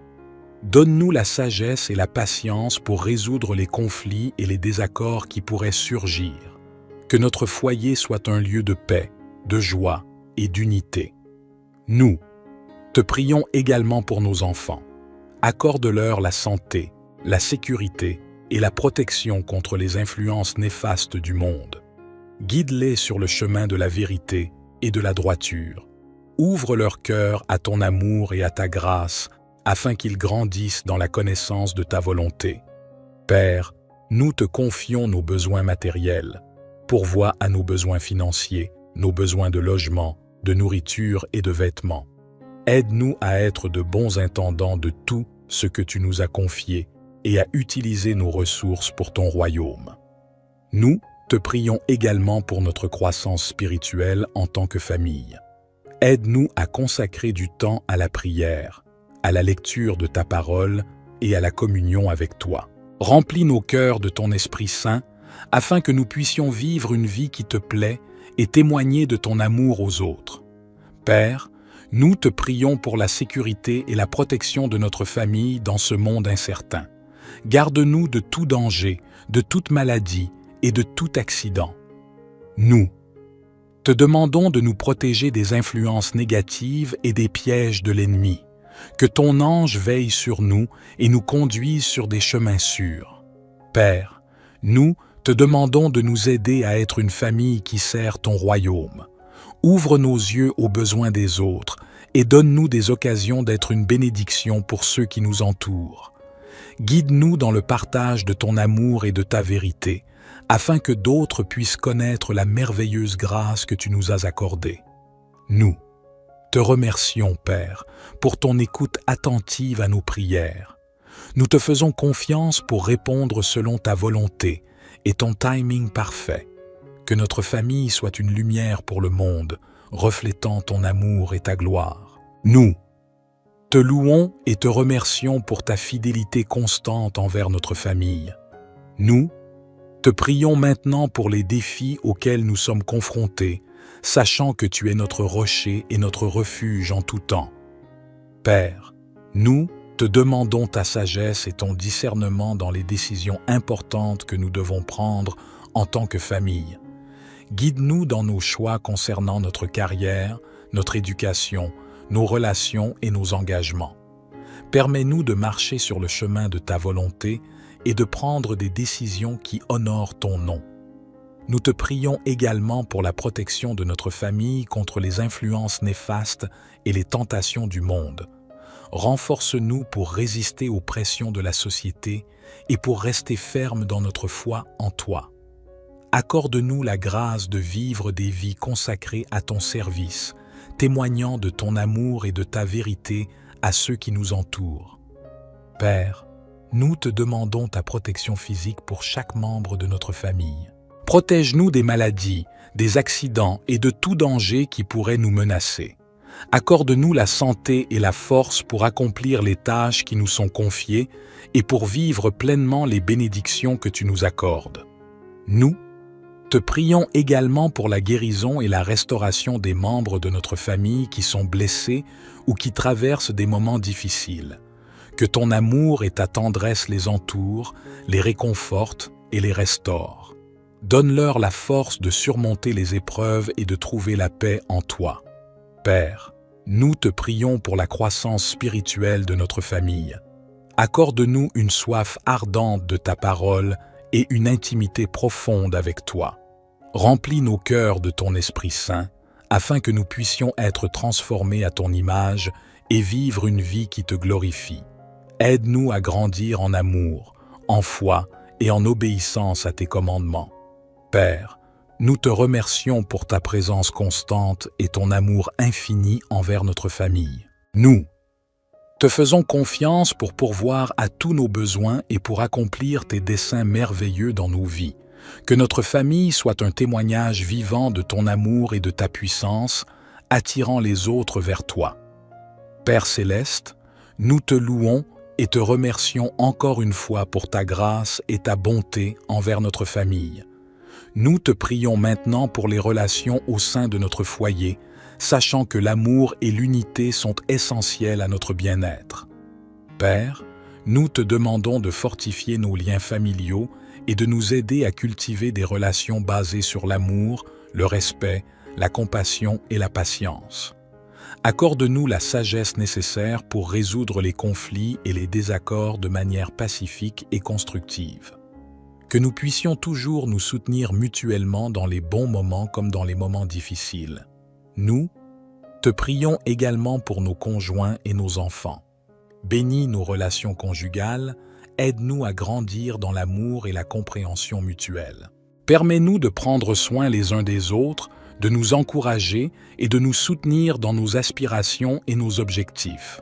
Donne-nous la sagesse et la patience pour résoudre les conflits et les désaccords qui pourraient surgir. Que notre foyer soit un lieu de paix, de joie et d'unité. Nous te prions également pour nos enfants. Accorde-leur la santé, la sécurité et la protection contre les influences néfastes du monde. Guide-les sur le chemin de la vérité et de la droiture. Ouvre leur cœur à ton amour et à ta grâce, afin qu'ils grandissent dans la connaissance de ta volonté. Père, nous te confions nos besoins matériels. Pourvois à nos besoins financiers, nos besoins de logement, de nourriture et de vêtements. Aide-nous à être de bons intendants de tout ce que tu nous as confié et à utiliser nos ressources pour ton royaume. Nous te prions également pour notre croissance spirituelle en tant que famille. Aide-nous à consacrer du temps à la prière, à la lecture de ta parole et à la communion avec toi. Remplis nos cœurs de ton Esprit Saint, afin que nous puissions vivre une vie qui te plaît et témoigner de ton amour aux autres. Père, nous te prions pour la sécurité et la protection de notre famille dans ce monde incertain. Garde-nous de tout danger, de toute maladie et de tout accident. Nous te demandons de nous protéger des influences négatives et des pièges de l'ennemi. Que ton ange veille sur nous et nous conduise sur des chemins sûrs. Père, nous te demandons de nous aider à être une famille qui sert ton royaume. Ouvre nos yeux aux besoins des autres et donne-nous des occasions d'être une bénédiction pour ceux qui nous entourent. Guide-nous dans le partage de ton amour et de ta vérité, afin que d'autres puissent connaître la merveilleuse grâce que tu nous as accordée. Nous te remercions, Père, pour ton écoute attentive à nos prières. Nous te faisons confiance pour répondre selon ta volonté et ton timing parfait. Que notre famille soit une lumière pour le monde, reflétant ton amour et ta gloire. Nous te louons et te remercions pour ta fidélité constante envers notre famille. Nous te prions maintenant pour les défis auxquels nous sommes confrontés, sachant que tu es notre rocher et notre refuge en tout temps. Père, nous te demandons ta sagesse et ton discernement dans les décisions importantes que nous devons prendre en tant que famille. Guide-nous dans nos choix concernant notre carrière, notre éducation, nos relations et nos engagements. Permets-nous de marcher sur le chemin de ta volonté et de prendre des décisions qui honorent ton nom. Nous te prions également pour la protection de notre famille contre les influences néfastes et les tentations du monde. Renforce-nous pour résister aux pressions de la société et pour rester fermes dans notre foi en toi. Accorde-nous la grâce de vivre des vies consacrées à ton service, témoignant de ton amour et de ta vérité à ceux qui nous entourent. Père, nous te demandons ta protection physique pour chaque membre de notre famille. Protège-nous des maladies, des accidents et de tout danger qui pourrait nous menacer. Accorde-nous la santé et la force pour accomplir les tâches qui nous sont confiées et pour vivre pleinement les bénédictions que tu nous accordes. Nous te prions également pour la guérison et la restauration des membres de notre famille qui sont blessés ou qui traversent des moments difficiles. Que ton amour et ta tendresse les entourent, les réconfortent et les restaurent. Donne-leur la force de surmonter les épreuves et de trouver la paix en toi. Père, nous te prions pour la croissance spirituelle de notre famille. Accorde-nous une soif ardente de ta parole et une intimité profonde avec toi. Remplis nos cœurs de ton Esprit Saint, afin que nous puissions être transformés à ton image et vivre une vie qui te glorifie. Aide-nous à grandir en amour, en foi et en obéissance à tes commandements. Père, nous te remercions pour ta présence constante et ton amour infini envers notre famille. Nous te faisons confiance pour pourvoir à tous nos besoins et pour accomplir tes desseins merveilleux dans nos vies. Que notre famille soit un témoignage vivant de ton amour et de ta puissance, attirant les autres vers toi. Père céleste, nous te louons et te remercions encore une fois pour ta grâce et ta bonté envers notre famille. Nous te prions maintenant pour les relations au sein de notre foyer, sachant que l'amour et l'unité sont essentiels à notre bien-être. Père, nous te demandons de fortifier nos liens familiaux et de nous aider à cultiver des relations basées sur l'amour, le respect, la compassion et la patience. Accorde-nous la sagesse nécessaire pour résoudre les conflits et les désaccords de manière pacifique et constructive. Que nous puissions toujours nous soutenir mutuellement dans les bons moments comme dans les moments difficiles. Nous te prions également pour nos conjoints et nos enfants. Bénis nos relations conjugales, aide-nous à grandir dans l'amour et la compréhension mutuelle. Permets-nous de prendre soin les uns des autres, de nous encourager et de nous soutenir dans nos aspirations et nos objectifs.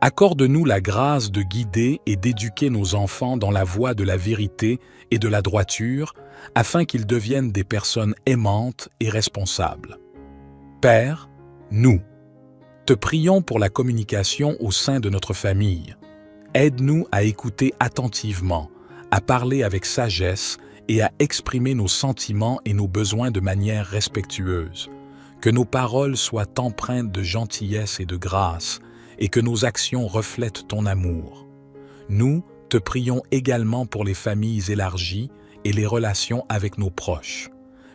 Accorde-nous la grâce de guider et d'éduquer nos enfants dans la voie de la vérité et de la droiture, afin qu'ils deviennent des personnes aimantes et responsables. Père, nous te prions pour la communication au sein de notre famille. Aide-nous à écouter attentivement, à parler avec sagesse et à exprimer nos sentiments et nos besoins de manière respectueuse. Que nos paroles soient empreintes de gentillesse et de grâce, et que nos actions reflètent ton amour. Nous te prions également pour les familles élargies et les relations avec nos proches.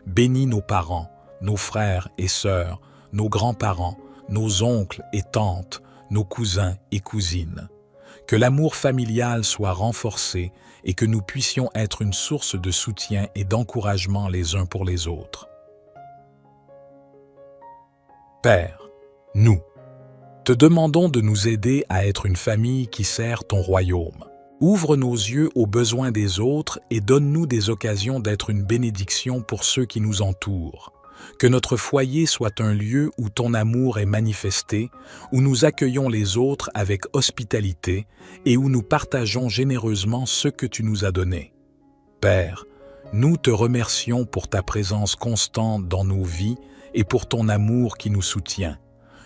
Bénis nos parents, nos frères et sœurs, nos grands-parents, nos oncles et tantes, nos cousins et cousines. Que l'amour familial soit renforcé et que nous puissions être une source de soutien et d'encouragement les uns pour les autres. Père, nous te demandons de nous aider à être une famille qui sert ton royaume. Ouvre nos yeux aux besoins des autres et donne-nous des occasions d'être une bénédiction pour ceux qui nous entourent. Que notre foyer soit un lieu où ton amour est manifesté, où nous accueillons les autres avec hospitalité et où nous partageons généreusement ce que tu nous as donné. Père, nous te remercions pour ta présence constante dans nos vies et pour ton amour qui nous soutient.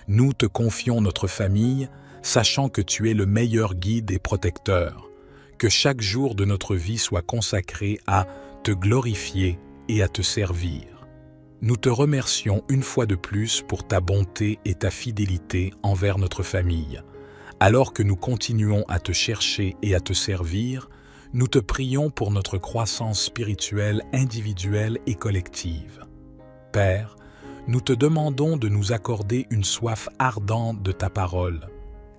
Nous te confions notre famille, sachant que tu es le meilleur guide et protecteur. Que chaque jour de notre vie soit consacré à te glorifier et à te servir. Nous te remercions une fois de plus pour ta bonté et ta fidélité envers notre famille. Alors que nous continuons à te chercher et à te servir, nous te prions pour notre croissance spirituelle individuelle et collective. Père, nous te demandons de nous accorder une soif ardente de ta parole.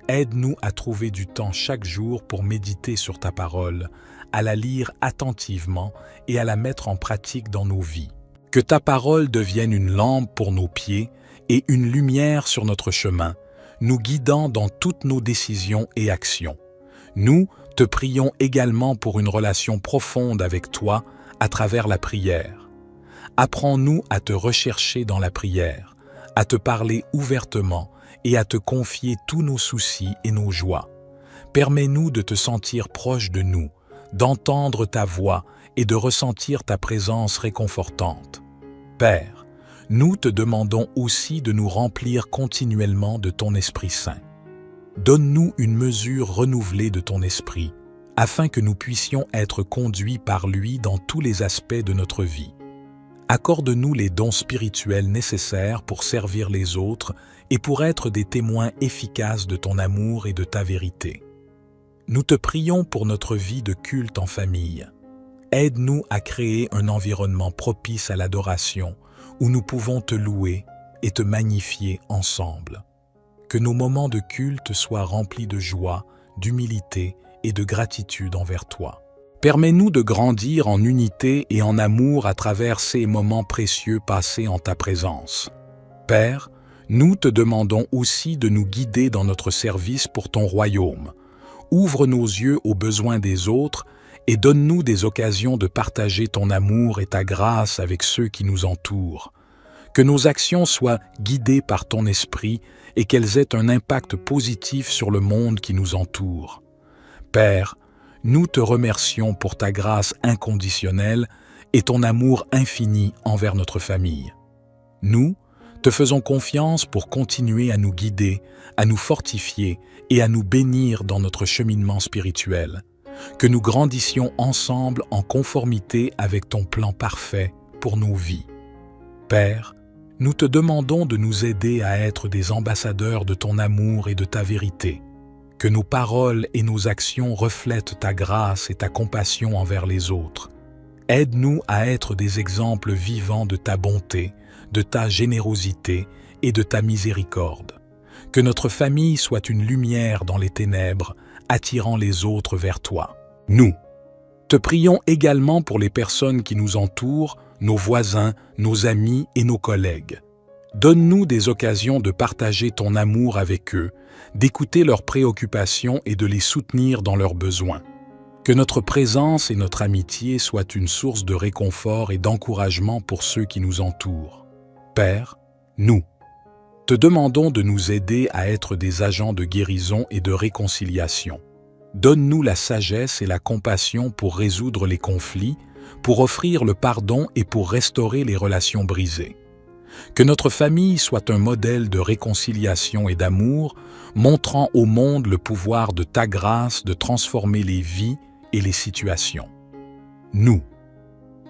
Aide-nous à trouver du temps chaque jour pour méditer sur ta parole, à la lire attentivement et à la mettre en pratique dans nos vies. Que ta parole devienne une lampe pour nos pieds et une lumière sur notre chemin, nous guidant dans toutes nos décisions et actions. Nous te prions également pour une relation profonde avec toi à travers la prière. Apprends-nous à te rechercher dans la prière, à te parler ouvertement et à te confier tous nos soucis et nos joies. Permets-nous de te sentir proche de nous, d'entendre ta voix et de ressentir ta présence réconfortante. Père, nous te demandons aussi de nous remplir continuellement de ton Esprit Saint. Donne-nous une mesure renouvelée de ton Esprit, afin que nous puissions être conduits par lui dans tous les aspects de notre vie. Accorde-nous les dons spirituels nécessaires pour servir les autres et pour être des témoins efficaces de ton amour et de ta vérité. Nous te prions pour notre vie de culte en famille. Aide-nous à créer un environnement propice à l'adoration, où nous pouvons te louer et te magnifier ensemble. Que nos moments de culte soient remplis de joie, d'humilité et de gratitude envers toi. Permets-nous de grandir en unité et en amour à travers ces moments précieux passés en ta présence. Père, nous te demandons aussi de nous guider dans notre service pour ton royaume. Ouvre nos yeux aux besoins des autres et donne-nous des occasions de partager ton amour et ta grâce avec ceux qui nous entourent. Que nos actions soient guidées par ton esprit et qu'elles aient un impact positif sur le monde qui nous entoure. Père, nous te remercions pour ta grâce inconditionnelle et ton amour infini envers notre famille. Nous Te faisons confiance pour continuer à nous guider, à nous fortifier et à nous bénir dans notre cheminement spirituel. Que nous grandissions ensemble en conformité avec ton plan parfait pour nos vies. Père, nous te demandons de nous aider à être des ambassadeurs de ton amour et de ta vérité. Que nos paroles et nos actions reflètent ta grâce et ta compassion envers les autres. Aide-nous à être des exemples vivants de ta bonté, de ta générosité et de ta miséricorde. Que notre famille soit une lumière dans les ténèbres, attirant les autres vers toi. Nous te prions également pour les personnes qui nous entourent, nos voisins, nos amis et nos collègues. Donne-nous des occasions de partager ton amour avec eux, d'écouter leurs préoccupations et de les soutenir dans leurs besoins. Que notre présence et notre amitié soient une source de réconfort et d'encouragement pour ceux qui nous entourent. Père, nous te demandons de nous aider à être des agents de guérison et de réconciliation. Donne-nous la sagesse et la compassion pour résoudre les conflits, pour offrir le pardon et pour restaurer les relations brisées. Que notre famille soit un modèle de réconciliation et d'amour, montrant au monde le pouvoir de ta grâce de transformer les vies et les situations. Nous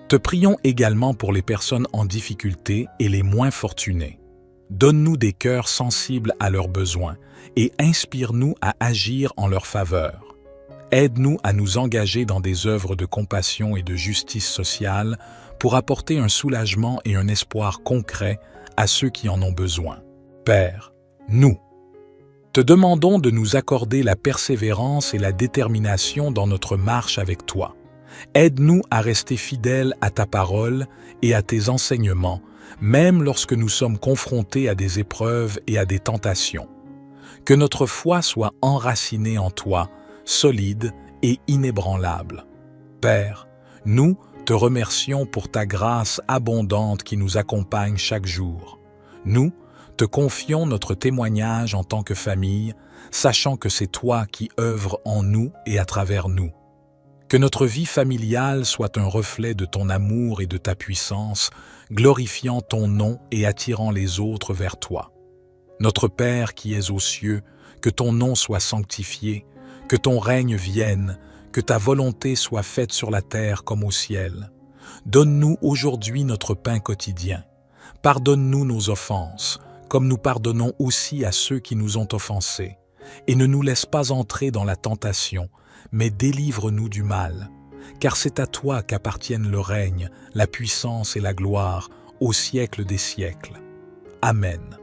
te prions également pour les personnes en difficulté et les moins fortunées. Donne-nous des cœurs sensibles à leurs besoins et inspire-nous à agir en leur faveur. Aide-nous à nous engager dans des œuvres de compassion et de justice sociale pour apporter un soulagement et un espoir concret à ceux qui en ont besoin. Père, nous te demandons de nous accorder la persévérance et la détermination dans notre marche avec toi. Aide-nous à rester fidèles à ta parole et à tes enseignements, même lorsque nous sommes confrontés à des épreuves et à des tentations. Que notre foi soit enracinée en toi, solide et inébranlable. Père, nous te remercions pour ta grâce abondante qui nous accompagne chaque jour. Nous te confions notre témoignage en tant que famille, sachant que c'est toi qui œuvres en nous et à travers nous. Que notre vie familiale soit un reflet de ton amour et de ta puissance, glorifiant ton nom et attirant les autres vers toi. Notre Père qui es aux cieux, que ton nom soit sanctifié, que ton règne vienne, que ta volonté soit faite sur la terre comme au ciel. Donne-nous aujourd'hui notre pain quotidien. Pardonne-nous nos offenses, comme nous pardonnons aussi à ceux qui nous ont offensés. Et ne nous laisse pas entrer dans la tentation, mais délivre-nous du mal. Car c'est à toi qu'appartiennent le règne, la puissance et la gloire, au siècle des siècles. Amen.